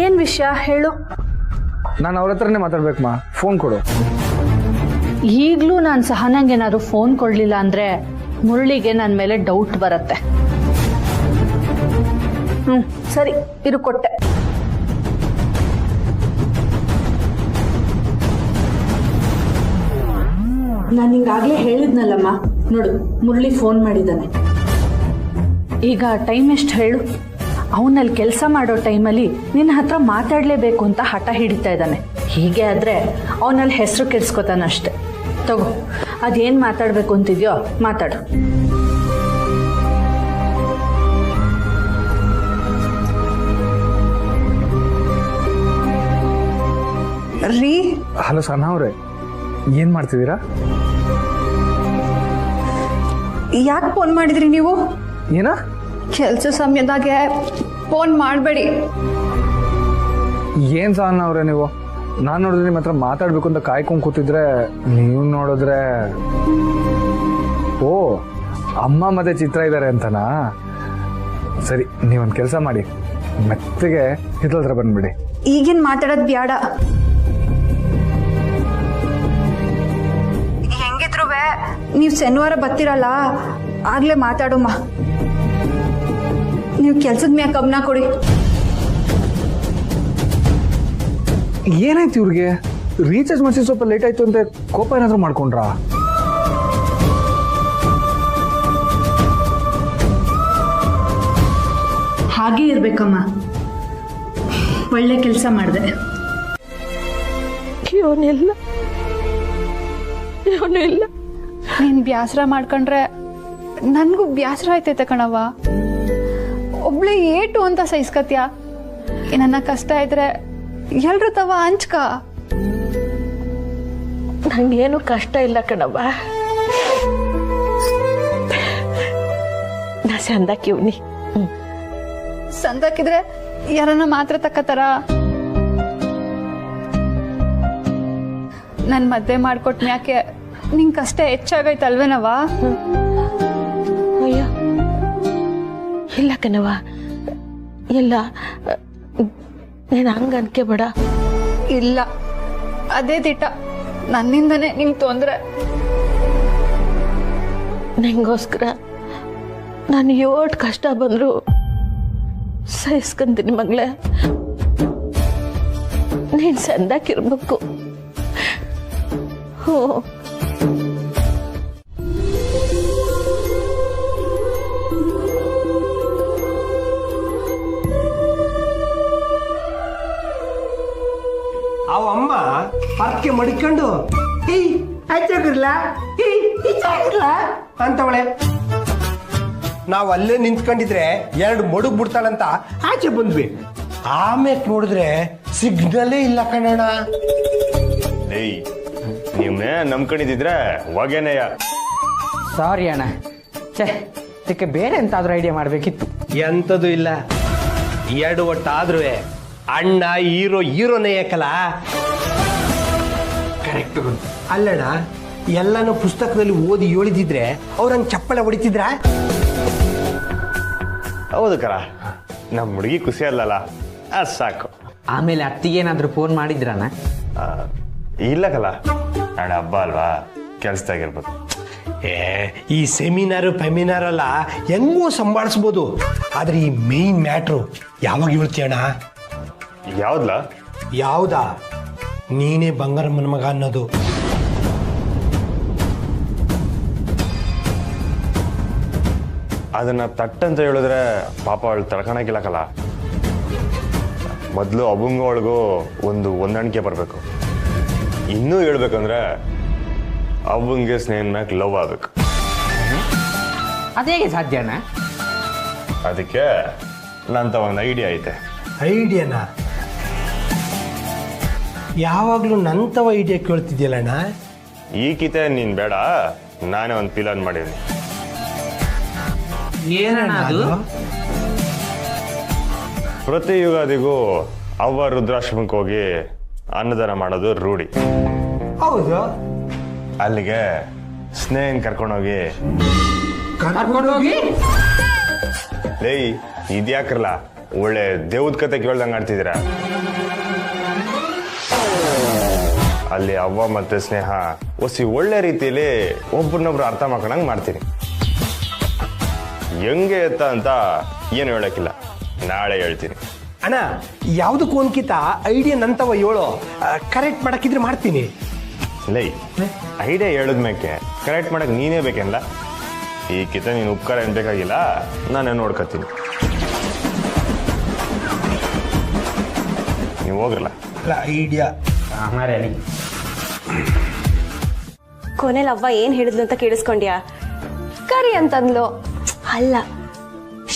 ಏನ್ ವಿಷಯ ಹೇಳು.
ನಾನು ಅವ್ರ ಹತ್ರನೇ ಮಾತಾಡ್ಬೇಕಮ್ಮ, ಫೋನ್ ಕೊಡು.
ಈಗ್ಲೂ ನಾನು ಸಹನಾಂಗೆ ಏನಾದ್ರು ಫೋನ್ ಕೊಡ್ಲಿಲ್ಲ ಅಂದ್ರೆ ಮುರಳಿಗೆ ನನ್ನ ಮೇಲೆ ಡೌಟ್ ಬರುತ್ತೆ. ಸರಿ ಇರು, ಕೊಟ್ಟೆ. ನಾನು ಹಿಂಗಾಗ್ಲೇ ಹೇಳಿದ್ನಲ್ಲಮ್ಮ, ನೋಡು ಮುರಳಿ ಫೋನ್ ಮಾಡಿದ್ದಾನೆ. ಈಗ ಟೈಮ್ ಎಷ್ಟು ಹೇಳು? ಅವನಲ್ಲಿ ಕೆಲಸ ಮಾಡೋ ಟೈಮಲ್ಲಿ ನಿನ್ನ ಹತ್ರ ಮಾತಾಡಲೇಬೇಕು ಅಂತ ಹಠ ಹಿಡಿತಾ ಇದ್ದಾನೆ. ಹೀಗೆ ಆದ್ರೆ ಅವನಲ್ಲಿ ಹೆಸರು ಕೆಡ್ಸ್ಕೊತಾನಷ್ಟೆ. ತಗೋ, ಅದೇನು ಮಾತಾಡಬೇಕು ಅಂತಿದ್ಯೋ ಮಾತಾಡು.
ರೀ,
ಹಲೋ ಸಹನಾ ಅವರೇ, ಏನ್ ಮಾಡ್ತಿದ್ದೀರಾ?
ಯಾಕೆ ಫೋನ್ ಮಾಡಿದ್ರಿ ನೀವು?
ಏನ?
ಕೆಲಸ ಸಮಯದಾಗೆ ಫೋನ್ ಮಾಡಬೇಡಿ.
ಏನು ಸಹನ ಅವ್ರೆ ನೀವು? ನಾನು ನೋಡಿದ್ರೆ ನಿಮ್ಮ ಹತ್ರ ಮಾತಾಡಬೇಕು ಅಂತ ಕಾಯ್ಕೊಂಡು ಕೂತಿದ್ರೆ ನೀವು ನೋಡಿದ್ರೆ ಓ ಅಮ್ಮ ಮತ್ತೆ ಚಿತ್ರ ಇದ್ದಾರೆ ಅಂತನಾ? ಸರಿ, ನೀವೊಂದು ಕೆಲಸ ಮಾಡಿ, ಮೆತ್ತಗೆ ಹಿತ್ತಲ ಹತ್ರ ಬಂದ್ಬಿಡಿ.
ಈಗಿನ ಮಾತಾಡೋದು ಬೇಡ. ಹೆಂಗಿದ್ರು ನೀವು ಶನಿವಾರ ಬರ್ತಿರಲ್ಲ, ಆಗ್ಲೇ ಮಾತಾಡಮ್ಮ. ನೀವು ಕೆಲ್ಸದ ಮ್ಯಾಗ ಗಮನ ಕೊಡಿ.
ಏನಾಯ್ತು ಇವ್ರಿಗೆ? ರೀಚಾರ್ಜ್ ಮಾಡಿಸಿ ಸ್ವಲ್ಪ ಲೇಟ್ ಆಯ್ತು ಅಂತ ಕೋಪ ಏನಾದ್ರು ಮಾಡ್ಕೊಂಡ್ರಾ?
ಹಾಗೆ ಇರ್ಬೇಕಮ್ಮ. ಒಳ್ಳೆ ಕೆಲಸ ಮಾಡಿದೆ.
ಇವನಿಲ್ಲ,
ನೀನು ಬೇಸರ ಮಾಡ್ಕೊಂಡ್ರೆ ನನಗೂ ಬೇಸರ ಆಯ್ತೈತೆ ಕಣವ್ವ. ಒಬ್ಳೆ ಏಟು ಅಂತ ಸಹಿಸ್ಕತ್ಯ. ನನ್ನ ಕಷ್ಟ ಇದ್ರೆ ಎಲ್ರು ತವ ಹಂಚ್ಕ.
ನಂಗೇನು ಕಷ್ಟ ಇಲ್ಲ ಕಣವ್ವ. ನಾ ಸಂದಾಕಿವ್ನಿ.
ಸಂದಾಕಿದ್ರೆ ಯಾರನ್ನ ಮಾತ್ರ ತಕ್ಕತಾರ? ನನ್ ಮದ್ವೆ ಮಾಡ್ಕೊಟ್ ಮ್ಯಾಕೆ ನಿಂಗೆ ಕಷ್ಟ ಹೆಚ್ಚಾಗೈತಲ್ವೇನವ?
ಅಯ್ಯ ಇಲ್ಲ ಕಣವ, ಇಲ್ಲ, ನೀನು ಹಂಗ ಅನ್ಕೋಬೇಡ.
ಇಲ್ಲ, ಅದೇ ದಿಟ ನನ್ನಿಂದನೇ ನಿಂಗೆ ತೊಂದ್ರೆ.
ನಿಂಗೋಸ್ಕರ ನಾನು ಯೋಟ್ ಕಷ್ಟ ಬಂದ್ರು ಸಹಿಸ್ಕೊಂತೀನಿ ಮಗಳೇ. ನೀನು ಸಂದಾಕಿರ್ಬೇಕು. ಹ್ಞೂ.
ಅವಮ್ಮ ಪರ್ಕೆ ಮಡಿಕೊಂಡು ಅಂತವಳೆ. ನಾವು ಅಲ್ಲೇ ನಿಂತ್ಕೊಂಡಿದ್ರೆ 2 ಮಡುಗ್ ಬಿಡ್ತಾಳಂತ ಆಚೆ ಬಂದ್ವಿ. ಆಮೇಲೆ ನೋಡಿದ್ರೆ ಸಿಗ್ನಲೇ ಇಲ್ಲ ಕಣಣ್ಣ.
ನೀವ್ನೇ ನಂಬ್ಕೊಂಡಿದ್ರೆ ಹೊಗೆನೆಯ.
ಸಾರಿ ಅಣ್ಣ, ಛೇ, ಇದಕ್ಕೆ ಬೇರೆ ಎಂತಾದ್ರೂ ಐಡಿಯಾ ಮಾಡ್ಬೇಕಿತ್ತು.
ಎಂಥದ್ದು ಇಲ್ಲ, 2 ಒಟ್ಟಾದ್ರೂ ಅಣ್ಣ ಹೀರೋನೇ ಯಾಕಲ್ಲ. ಕರೆಕ್ಟ್. ಅಲ್ಲಣ್ಣ, ಎಲ್ಲಾನು ಪುಸ್ತಕದಲ್ಲಿ ಓದಿ ಹೇಳಿದಿದ್ರೆ ಅವ್ರಂಗೆ ಚಪ್ಪಳೆ ಹೊಡಿತಿದ್ರ?
ಹೌದು ಕರ, ನಮ್ಮ ಹುಡುಗಿ ಖುಷಿ ಅಲ್ಲಲ್ಲ, ಅದು ಸಾಕು.
ಆಮೇಲೆ ಅತ್ತಿಗೇನಾದ್ರೂ ಫೋನ್ ಮಾಡಿದ್ರಣ್ಣ?
ಇಲ್ಲ ಕಲ, ನಾಳೆ ಹಬ್ಬ ಅಲ್ವಾ, ಕೆಲ್ಸದಾಗಿರ್ಬೋದು.
ಈ ಸೆಮಿನಾರು ಫೆಮಿನಾರ್ ಅಲ್ಲ ಹೆಂಗೋ ಸಂಭಾಳಿಸ್ಬೋದು, ಆದ್ರೆ ಈ ಮೇನ್ ಮ್ಯಾಟ್ರು ಯಾವಾಗ ಹೇಳ್ತೀಯಣ್ಣ?
ಯಾವ್ದಲ್ಲ?
ಯಾವ್ದಾ? ನೀನೇ ಬಂಗಾರಮ್ಮನ ಮಗ ಅನ್ನೋದು.
ಅದನ್ನ ತಟ್ಟಂತ ಹೇಳಿದ್ರೆ ಪಾಪ ಅವಳು ತಡ್ಕೊಳಕಿಲ್ಲಕಲ್ಲ. ಮೊದಲು ಅಬಂಗೂ ಅವಳಿಗೂ ಒಂದು ಹೊಂದಾಣಿಕೆ ಬರಬೇಕು. ಇನ್ನೂ ಹೇಳ್ಬೇಕಂದ್ರೆ ಅಬ್ಬಂಗೆ ಸ್ನೇಹನ ಲವ್ ಆಗ್ಬೇಕು.
ಅದೇಗೆ ಸಾಧ್ಯನಾ?
ಅದಕ್ಕೆ ನಂತ ಒಂದು ಐಡಿಯಾ ಐತೆ.
ಐಡಿಯಾನಾ? ಯಾವಾಗ್ಲೂ ನಂತವ ಐಡಿಯಾ ಕೇಳ್ತಿದ್ಯಲ್ಲಣ್ಣ.
ಈ ಕಿತೆ ನೀನ್ ಬೇಡ, ನಾನೇ ಒಂದು ಪ್ಲಾನ್ ಮಾಡಿದ್ದೀನಿ.
ಏನಣ್ಣ ಅದು?
ಪ್ರತಿ ಯುಗಾದಿಗೂ ಅವ್ವ ರುದ್ರಾಶ್ರಮಕ್ಕೆ ಹೋಗಿ ಅನ್ನದಾನ ಮಾಡೋದು ರೂಢಿ.
ಹೌದು.
ಅಲ್ಲಿಗೆ ಸ್ನೇಹನ್ ಕರ್ಕೊಂಡೋಗಿ ಲೇ, ಇದ್ಯಾಕ್ರಲ್ಲ ಒಳ್ಳೆ ದೇವ್ದ ಕತೆ ಕೇಳ್ದಂಗೆ ಆಡ್ತಿದ್ದೀರ. ಅಲ್ಲಿ ಅವ್ವ ಮತ್ತೆ ಸ್ನೇಹ ಒಳ್ಳೆ ರೀತಿಯಲ್ಲಿ ಒಬ್ಬರನ್ನೊಬ್ರು ಅರ್ಥ ಮಾಡ್ಕೊಂಡಂಗೆ ಮಾಡ್ತೀನಿ. ಹೆಂಗೆ ಎತ್ತ ಅಂತ ಏನು ಹೇಳಕ್ಕಿಲ್ಲ, ನಾಳೆ ಹೇಳ್ತೀನಿ.
ಅಣ್ಣ, ಯಾವ್ದಕ್ಕೂ ಒಂದ್ಕಿತ ಐಡಿಯಾ ನಂತವ ಹೇಳೋ, ಕರೆಕ್ಟ್ ಮಾಡಕ್ಕಿದ್ರೆ ಮಾಡ್ತೀನಿ.
ಲೈ, ಐಡಿಯಾ ಹೇಳಿದ್ಮೇಕೆ ಕರೆಕ್ಟ್ ಮಾಡಕ್ ನೀನೇ ಬೇಕೇನಲ್ಲ. ಈ ಕಿತ ನೀನು ಉಪಕಾರ ಏನ್ ಬೇಕಾಗಿಲ್ಲ, ನಾನೇ ನೋಡ್ಕೊತೀನಿ. ನೀವು ಹೋಗಲ್ಲ.
ಐಡಿಯಾ
ಕೊನೆಲ್ ಅವ್ವ ಏನ್ ಹೇಳಿದ್ಲು ಅಂತ ಕೇಳಿಸ್ಕೊಂಡ್ಯಾ? ಕರಿ ಅಂತಂದ್ಲು. ಅಲ್ಲ,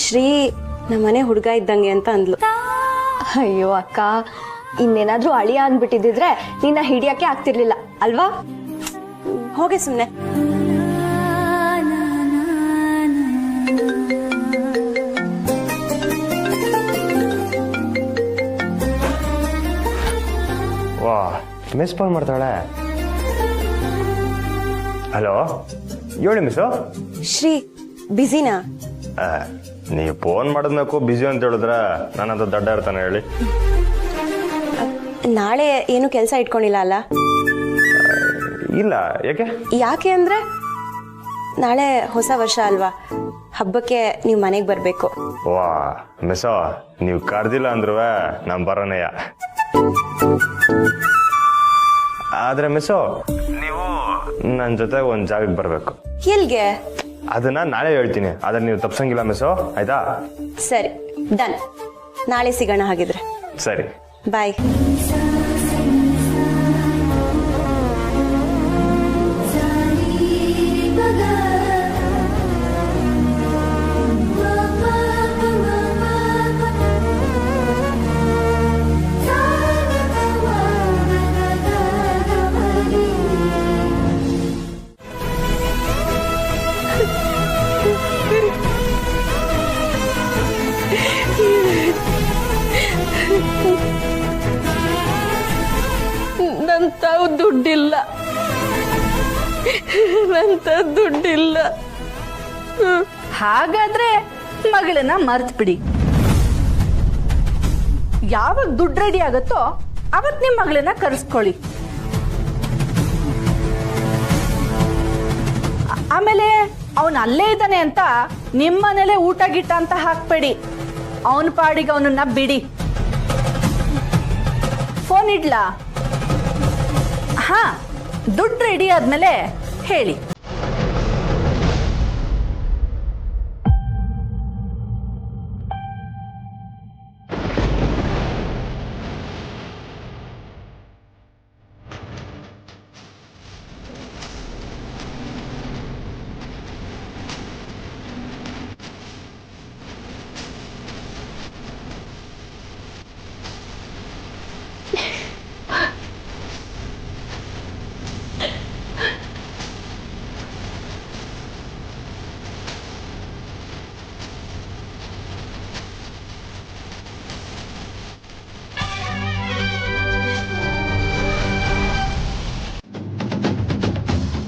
ಶ್ರೀ ನಮ್ಮನೆ ಹುಡುಗ ಇದ್ದಂಗೆ ಅಂತ ಅಂದ್ಲು. ಅಯ್ಯೋ ಅಕ್ಕ, ಇನ್ನೇನಾದ್ರೂ ಅಳಿಯ ಅಂದ್ಬಿಟ್ಟಿದ್ರೆ ನಿನ್ನ ಹಿಡಿಯಕ್ಕೆ ಆಗ್ತಿರ್ಲಿಲ್ಲ ಅಲ್ವಾ? ಹೋಗೆ ಸುಮ್ನೆ.
ಮಿಸ್ ಕಾಲ್ ಮಾಡ್ತಾಳೆ. ಹಲೋ, ಹೇಳಿ ಮಿಸ್ಸು.
ಶ್ರೀ ಬಿಸಿನಾ?
ನೀವು ಫೋನ್ ಮಾಡಿದ್ಮೇಕು ಬಿಸಿ ಅಂತ ಹೇಳಿದ್ರೆ ನಾನಂತ ದಡ್ಡ ಇರ್ತಾನೆ ಹೇಳಿ.
ನಾಳೆ ಏನು ಕೆಲಸ ಇಟ್ಕೊಂಡಿಲ್ಲ ಅಲ್ಲ?
ಇಲ್ಲ, ಯಾಕೆ?
ಯಾಕೆ ಅಂದ್ರೆ ನಾಳೆ ಹೊಸ ವರ್ಷ ಅಲ್ವಾ, ಹಬ್ಬಕ್ಕೆ ನೀವು ಮನೆಗೆ ಬರಬೇಕು.
ವಾ ಮಿಸ್ಸೋ, ನೀವು ಕರ್ದಿಲ್ಲ ಅಂದ್ರೂ ನಾನು ಬರೋಣಯ್ಯ. ಆದ್ರೆ ಮಿಸ್ಸೋ, ನೀವು ನನ್ನ ಜೊತೆ ಒಂದು ಜಾಗಕ್ಕೆ ಬರಬೇಕು.
ಎಲ್ಗೆ?
ಅದನ್ನ ನಾಳೆ ಹೇಳ್ತೀನಿ, ಆದ್ರೆ ನೀವು ತಪ್ಸಂಗಿಲ್ಲ ಮಿಸ್ಸೋ, ಆಯ್ತಾ?
ಸರಿ, ಡನ್. ನಾಳೆ ಸಿಗೋಣ ಹಾಗಿದ್ರೆ.
ಸರಿ,
ಬಾಯ್.
ನಂತಾವ್ ದುಡ್ಡಿಲ್ಲ, ದುಡ್ಡಿಲ್ಲ.
ಹಾಗಾದ್ರೆ ಮಗಳನ್ನ ಮರ್ತ್ ಬಿಡಿ. ಯಾವಾಗ ದುಡ್ಡು ರೆಡಿ ಆಗುತ್ತೋ ಅವತ್ ನಿಮ್ ಮಗಳನ್ನ ಕರೆಸ್ಕೊಳ್ಳಿ. ಆಮೇಲೆ ಅವನ್ ಅಲ್ಲೇ ಇದ್ದಾನೆ ಅಂತ ನಿಮ್ಮನೇಲೆ ಊಟ ಗಿಟ್ಟ ಅಂತ ಹಾಕ್ಬೇಡಿ. ಅವನ ಪಾಡಿಗೆ ಅವನನ್ನ ಬಿಡಿ. ಫೋನ್ ಇಡ್ಲಾ? ಹಾ, ದುಡ್ಡು ರೆಡಿ ಆದ್ಮೇಲೆ ಹೇಳಿ.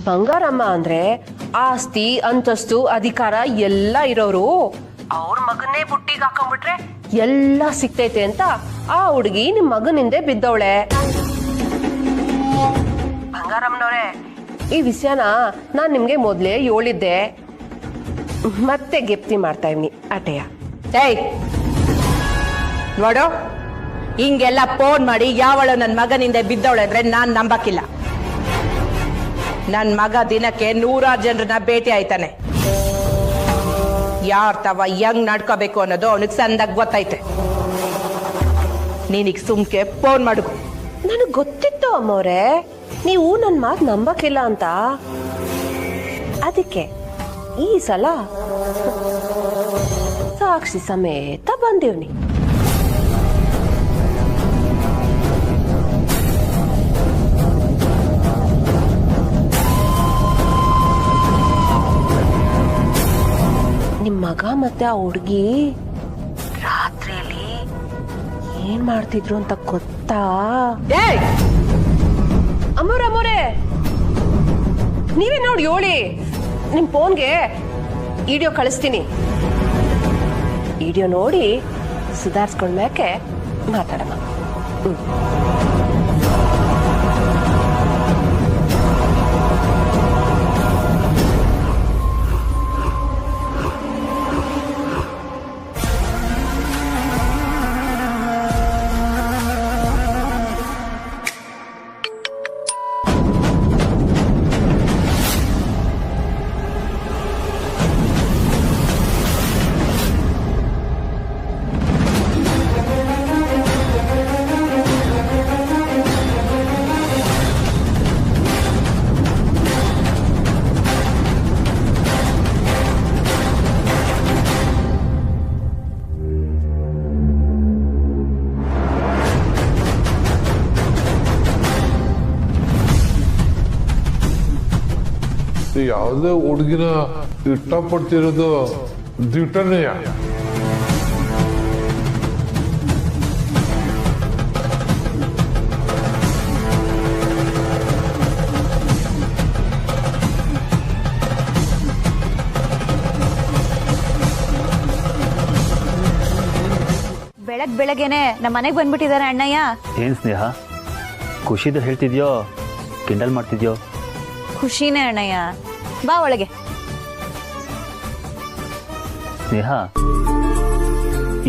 ಬಂಗಾರಮ್ಮ ಅಂದ್ರೆ ಆಸ್ತಿ, ಅಂತಸ್ತು, ಅಧಿಕಾರ ಎಲ್ಲ ಇರೋರು. ಅವ್ರ ಮಗನ್ನೇ ಬುಟ್ಟಿಗೆ ಹಾಕೊಂಡ್ಬಿಟ್ರೆ ಎಲ್ಲ ಸಿಕ್ತೈತೆ ಅಂತ ಆ ಹುಡುಗಿ ನಿಮ್ ಮಗನಿಂದೆ ಬಿದ್ದವಳೆ. ಬಂಗಾರಮ್ಮನವ್ರೆ, ಈ ವಿಷಯನ ನಾನ್ ನಿಮ್ಗೆ ಮೊದ್ಲೇ ಹೇಳಿದ್ದೆ, ಮತ್ತೆ ಗೆಪ್ತಿ ಮಾಡ್ತಾ ಇವ್ನಿ ಅಟೆಯ.
ನೋಡು, ಹಿಂಗೆಲ್ಲ ಫೋನ್ ಮಾಡಿ ಯಾವಳು ನನ್ನ ಮಗನಿಂದ ಬಿದ್ದವಳೆ ಅಂದ್ರೆ ನಾನ್ ನಂಬಕ್ಕಿಲ್ಲ. ನನ್ ಮಗ ದಿನಕ್ಕೆ 100 ಜನರನ್ನ ಭೇಟಿ ಆಯ್ತಾನೆ. ಯಾರ್ ತವ ಹೆಂಗ್ ನಡ್ಕೋಬೇಕು ಅನ್ನೋದು ಅವನಿಗೆ ಸಂದಾಗ ಗೊತ್ತೈತೆ. ನೀನೀಗ ಸುಮ್ಕೆ ಫೋನ್ ಮಾಡು.
ನನಗ್ ಗೊತ್ತಿತ್ತು ಅಮ್ಮವ್ರೆ, ನೀವು ನನ್ ಮಾತು ನಂಬಕ್ಕಿಲ್ಲ ಅಂತ. ಅದಕ್ಕೆ ಈ ಸಲ ಸಾಕ್ಷಿ ಸಮೇತ ಬಂದಿವ್ನಿ. ನಿಮ್ ಮಗ ಮತ್ತೆ ಆ ಹುಡುಗಿ ರಾತ್ರಿಯಲ್ಲಿ ಏನ್ ಮಾಡ್ತಿದ್ರು ಅಂತ ಗೊತ್ತಾ? ಅಮ್ಮೋರೇ, ನೀವೇ ನೋಡಿ ಹೇಳಿ. ನಿಮ್ ಫೋನ್ಗೆ ವಿಡಿಯೋ ಕಳಿಸ್ತೀನಿ. ವಿಡಿಯೋ ನೋಡಿ ಸುಧಾರಿಸ್ಕೊಂಡ್ಮ್ಯಾಕೆ ಮಾತಾಡೋಣ.
ಯಾವುದೇ ಹುಡುಗಿನ ಇಷ್ಟಪಡ್ತಿರೋದು ದಿಟನೆಯ.
ಬೆಳಗ್ಗೆನೆ ನಮ್ಮ ಮನೆಗೆ ಬಂದ್ಬಿಟ್ಟಿದ್ದಾರೆ ಅಣ್ಣಯ್ಯ.
ಏನ್ ಸ್ನೇಹ, ಖುಷಿದು ಹೇಳ್ತಿದ್ಯೋ ಕಿಂಡಲ್ ಮಾಡ್ತಿದ್ಯೋ?
ಖುಷಿನೇ ಅಣ್ಣಯ್ಯ, ಬಾ ಒಳಗೆ.
ಸ್ನೇಹ,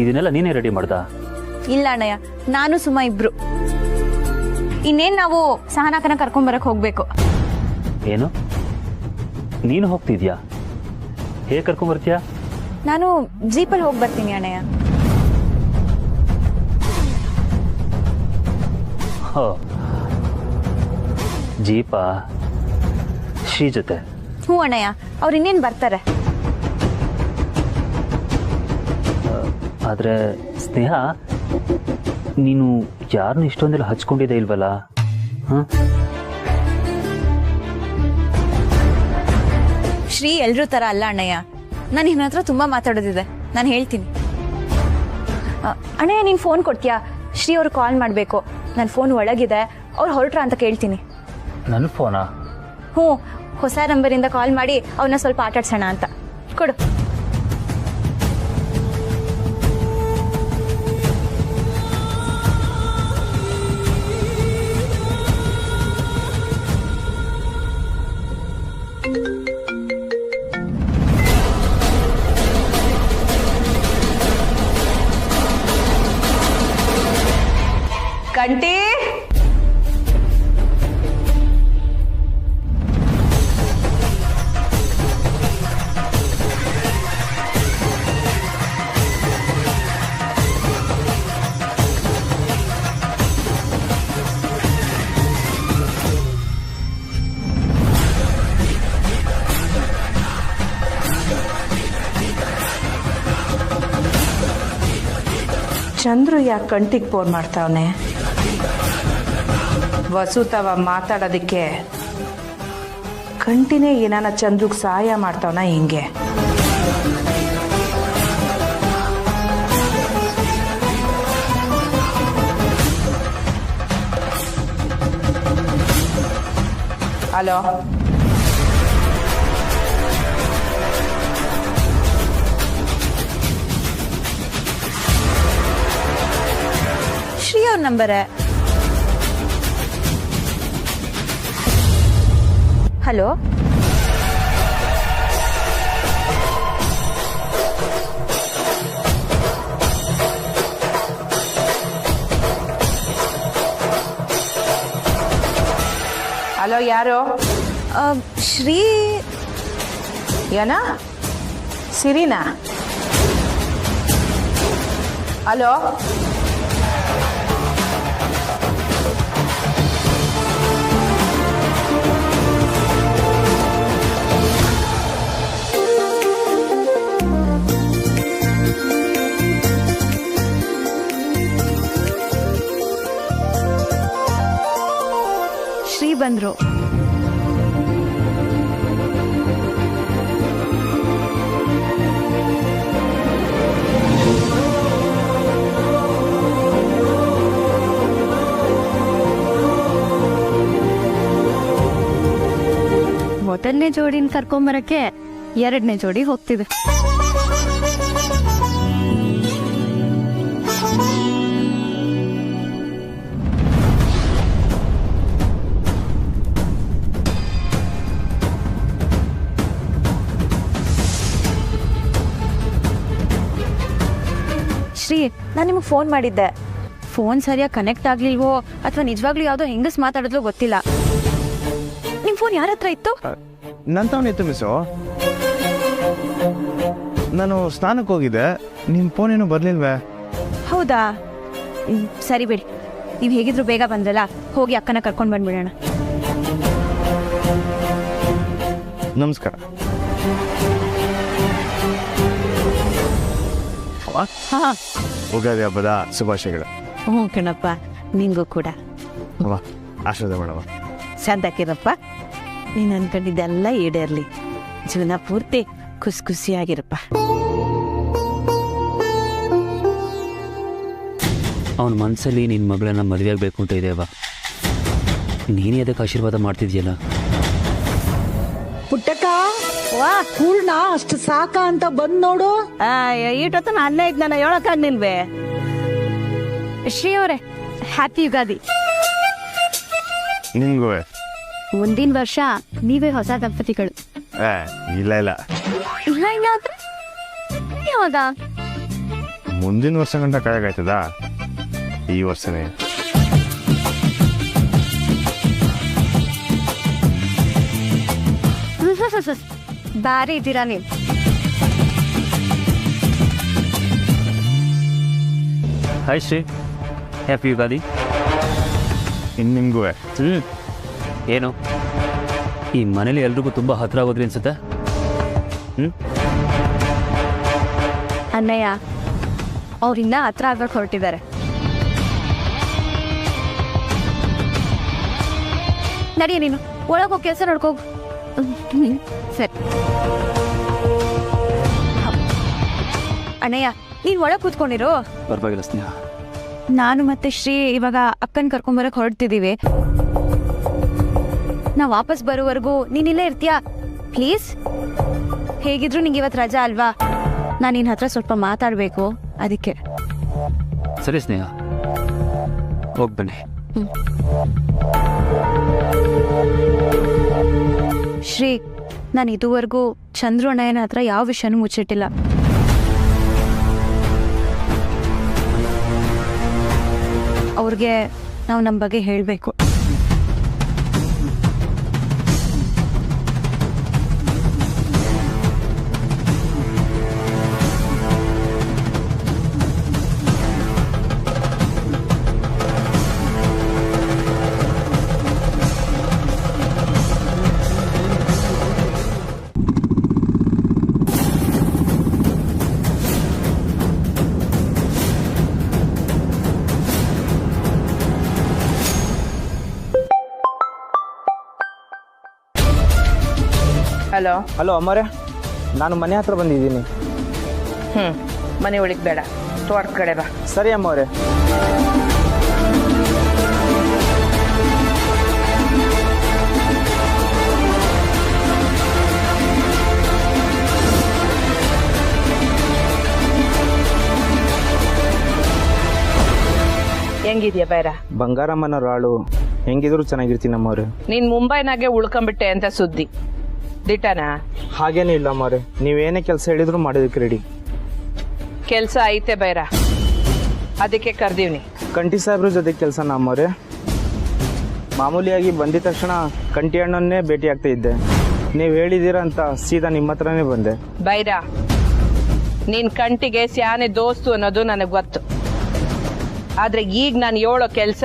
ಇದನ್ನೆಲ್ಲ ನೀನೇ ರೆಡಿ ಮಾಡ್ದ?
ಇಲ್ಲ ಅಣ್ಣಯ್ಯ, ನಾನು ಸುಮ್ಮ ಇಬ್ರು. ಇನ್ನೇನ್ ನಾವು ಸಹನಾಕನ ಕರ್ಕೊಂಡ್ ಹೋಗ್ಬೇಕು.
ಏನು, ನೀನು ಹೋಗ್ತಿದ್ಯಾ? ಹೇಗೆ ಕರ್ಕೊಂಡ್ ಬರ್ತೀಯಾ?
ನಾನು ಜೀಪಲ್ಲಿ ಹೋಗಿ ಬರ್ತೀನಿ ಅಣ್ಣಯ್ಯ.
ಹೋ, ಜೀಪಾ? ಶ್ರೀ ಜೊತೆ?
ಹ್ಞೂ ಅಣ್ಣಯ್ಯ, ಅವ್ರು ಇನ್ನೇನು ಬರ್ತಾರೆ.
ಆದ್ರೆ ಸ್ನೇಹ, ನೀನು ಯಾರನ್ನು ಇಷ್ಟೊಂದೆಲ್ಲ ಹಚ್ಕೊಂಡಿದೆ ಇಲ್ವಲ್ಲ?
ಶ್ರೀ ಎಲ್ರೂ ತರ ಅಲ್ಲ ಅಣ್ಣಯ್ಯ. ನಾನು ನಿನ್ನ ಹತ್ರ ತುಂಬಾ ಮಾತಾಡೋದಿದೆ, ನಾನು ಹೇಳ್ತೀನಿ. ಅಣ್ಣಯ್ಯ, ನೀನ್ ಫೋನ್ ಕೊಡ್ತೀಯಾ? ಶ್ರೀ ಅವ್ರು ಕಾಲ್ ಮಾಡಬೇಕು. ನನ್ನ ಫೋನ್ ಒಳಗಿದೆ, ಅವ್ರು ಹೊರಟ್ರ ಅಂತ ಕೇಳ್ತೀನಿ.
ನನ್ನ ಫೋನಾ?
ಹ್ಞೂ, ಹೊಸ ನಂಬರಿಂದ ಕಾಲ್ ಮಾಡಿ ಅವನ್ನ ಸ್ವಲ್ಪ ಆಟಾಡ್ಸೋಣ ಅಂತ. ಕೊಡು.
ಕಂಟಿ, ಚಂದ್ರು ಯಾಕೆ ಕಂಟಿಗೆ ಫೋನ್ ಮಾಡ್ತಾವನೆ? ವಸುತವ ಮಾತಾಡೋದಕ್ಕೆ ಕಂಟಿನೇ ಏನಾನ ಚಂದ್ರುಗ್ ಸಹಾಯ ಮಾಡ್ತಾವನ ಹಿಂಗೆ? ಹಲೋ,
ಶ್ರೀ ಅವ್ರ ನಂಬರ್. ಹಲೋ,
ಹಲೋ, ಯಾರು?
ಶ್ರೀ.
ಏನ? ಸಿರಿನಾ? ಹಲೋ,
ಶ್ರೀ ಬಂದ್ರು. ಮೊದಲನೇ ಜೋಡಿನ ಕರ್ಕೊಂಬರಕ್ಕೆ ಎರಡನೇ ಜೋಡಿ ಹೋಗ್ತಿದೆ.
ಶ್ರೀ, ನಾನು ನಿಮಗೆ ಫೋನ್ ಮಾಡಿದ್ದೆ.
ಫೋನ್ ಸರಿಯಾಗಿ ಕನೆಕ್ಟ್ ಆಗ್ಲಿಲ್ವೋ ಅಥವಾ ನಿಜವಾಗ್ಲೂ ಯಾವುದೋ ಹೆಂಗಸ್ ಮಾತಾಡಿದ್ಲೋ ಗೊತ್ತಿಲ್ಲ. ನಿಮ್ ಫೋನ್ ಯಾರ ಹತ್ರ ಇತ್ತು?
ನನ್ನ ತವನ ಇತ್ತು ಮಿಸ್ಸು. ನಾನು ಸ್ನಾನಕ್ಕೆ ಹೋಗಿದ್ದೆ, ನಿಮ್ಮ ಫೋನ್ ಏನೂ ಬರಲಿಲ್ವೇ?
ಹೌದಾ? ಸರಿ ಬಿಡಿ, ನೀವು ಹೇಗಿದ್ರು ಬೇಗ ಬಂದ್ರಲ್ಲ, ಹೋಗಿ ಅಕ್ಕನ ಕರ್ಕೊಂಡು ಬಂದ್ಬಿಡೋಣ.
ನಮಸ್ಕಾರ. ಉಗಾದಿ ಹಬ್ಬದ ಶುಭಾಶಯಗಳು.
ಹ್ಞೂ ಕಣಪ್ಪ, ನಿಂಗೂ ಕೂಡ.
ಆಶೀರ್ವಾದ ಮಾಡವ.
ಚಂದಾಕಿರಪ್ಪ, ನೀನು ಅನ್ಕೊಂಡಿದ್ದೆಲ್ಲ ಈಡೇರ್ಲಿ. ಜೀವನ ಪೂರ್ತಿ ಖುಷಿಯಾಗಿರಪ್ಪ.
ಅವನ ಮನಸ್ಸಲ್ಲಿ ನಿನ್ನ ಮಗಳನ್ನ ಮದುವೆ ಆಗಬೇಕು ಅಂತ ಇದೆಯವ. ನೀನೇ ಅದಕ್ಕೆ ಆಶೀರ್ವಾದ ಮಾಡ್ತಿದ್ಯಲ್ಲ.
ಪುಟ್ಟಕ್ಕ, ವಾ ಪೂರ್ಣ ಅಷ್ಟು ಸಾಕ ಅಂತ ಬಂದ್ ನೋಡು.
ಈಟೊತ್ತ ಅಲ್ಲೇ ಇದ್ನಲ್ಲ, ಹೇಳಕ್ಕಾಗ್ಲಿಲ್ವೇ?
ಶ್ರೀ ಅವರೇ ಹ್ಯಾಪಿ ಯುಗಾದಿ.
ನಿನ್ಗೂ
ಮುಂದಿನ ವರ್ಷ ನೀವೇ ಹೊಸ ದಂಪತಿಗಳು.
ಇಲ್ಲ ಇಲ್ಲ
ಇಲ್ಲ ಇಲ್ಲ ಅಂದ್ರೆ ಯಾವಾಗ?
ಮುಂದಿನ ವರ್ಷ ಗಂಟ ಕಾಯಕಾಯ್ತದ, ಈ ವರ್ಷನೇ.
ಬಾರಿ ಇದ್ದೀರಾ ನೀವು.
Hi Shri, happy Ugadi.
ಇನ್ನು ನಿಮಗೂ.
ಏನು ಈ ಮನೇಲಿ ಎಲ್ರಿಗೂ ತುಂಬ ಹತ್ರ ಆಗೋದ್ರಿ ಅನ್ಸುತ್ತೆ.
ಅಣ್ಣಯ್ಯ ಅವ್ರಿಂದ ಹತ್ರ ಆಗಕ್ಕೆ ಹೊರಟಿದ್ದಾರೆ. ನಡಿಯ ನೀನು ಒಳಗೆ ಹೋಗಿ ಕೆಲಸ ನೋಡ್ಕೋಗು. ಸರಿ ಅಣ್ಣಯ್ಯ, ನೀನು ಒಳಗೆ ಕೂತ್ಕೊಂಡಿರು.
ಪರವಾಗಿಲ್ಲ ಸ್ನೇಹ.
ನಾನು ಮತ್ತೆ ಶ್ರೀ ಇವಾಗ ಅಕ್ಕನ ಕರ್ಕೊಂಬರಕ್ಕೆ ಹೊರಡ್ತಿದ್ದೀವಿ. ನಾ ವಾಪಸ್ ಬರೋವರೆಗೂ ನೀನಿಲ್ಲೇ ಇರ್ತೀಯಾ ಪ್ಲೀಸ್? ಹೇಗಿದ್ರು ನಿಂಗೆ ಇವತ್ತು ರಜಾ ಅಲ್ವಾ, ನಾನು ನಿನ್ನ ಹತ್ರ ಸ್ವಲ್ಪ ಮಾತಾಡಬೇಕು, ಅದಕ್ಕೆ.
ಸರಿ ಸ್ನೇಹ, ಹೋಗಿ ಬನ್ನಿ.
ಶ್ರೀ, ನಾನು ಇದುವರೆಗೂ ಚಂದ್ರು ಅಣ್ಣಯ್ಯನ ಹತ್ರ ಯಾವ ವಿಷಯನೂ ಮುಚ್ಚಿಟ್ಟಿಲ್ಲ. ಅವ್ರಿಗೆ ನಾವು ನಮ್ಮ ಬಗ್ಗೆ ಹೇಳಬೇಕು.
ಹಲೋ
ಹಲೋ ಅಮ್ಮರೇ, ನಾನು ಮನೆ ಹತ್ರ ಬಂದಿದ್ದೀನಿ.
ಮನೆ ಒಳಗೆ ಬೇಡ, ತೋಟ ಕಡೆ ಬಾ.
ಸರಿ ಅಮ್ಮವ್ರೆ.
ಹೆಂಗಿದ್ಯಾ ಬೈರ?
ಬಂಗಾರಮ್ಮನ ರಾಳು, ಹೆಂಗಿದ್ರು ಚೆನ್ನಾಗಿರ್ತೀನಿ ಅಮ್ಮವ್ರೆ.
ನೀನ್ ಮುಂಬೈನಾಗೆ ಉಳ್ಕೊಂಬಿಟ್ಟೆ ಅಂತ ಸುದ್ದಿ, ದಿಟನಾ?
ಹಾಗೇನೂ ಇಲ್ಲ ಅಮ್ಮವ್ರೆ, ನೀವೇನೇ ಕೆಲಸ ಹೇಳಿದ್ರು ಮಾಡೋದಕ್ಕೆ ರೆಡಿ.
ಕೆಲ್ಸ ಐತೆ ಬೈರ, ಅದಕ್ಕೆ ಕರ್ದೀವ್ನಿ.
ಕಂಟಿ ಸಾಹೇಬ್ರ ಜೊತೆ ಕೆಲಸನ ಅಮ್ಮವ್ರೆ? ಮಾಮೂಲಿಯಾಗಿ ಬಂದಿದ ತಕ್ಷಣ ಕಂಟಿ ಅಣ್ಣನ್ನೇ ಭೇಟಿ ಆಗ್ತಾ ಇದ್ದೆ. ನೀವು ಹೇಳಿದ್ದೀರಾ ಅಂತ ಸೀದಾ ನಿಮ್ಮ ಹತ್ರನೇ ಬಂದೆ.
ಬೈರ, ನೀನ್ ಕಂಟಿಗೆ ಸ್ಯಾನೆ ದೋಸ್ತು ಅನ್ನೋದು ನನಗೆ ಗೊತ್ತು. ಆದ್ರೆ ಈಗ ನಾನು ಹೇಳೋ ಕೆಲ್ಸ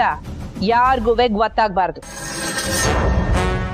ಯಾರಿಗೂ ಗೊತ್ತಾಗ್ಬಾರ್ದು.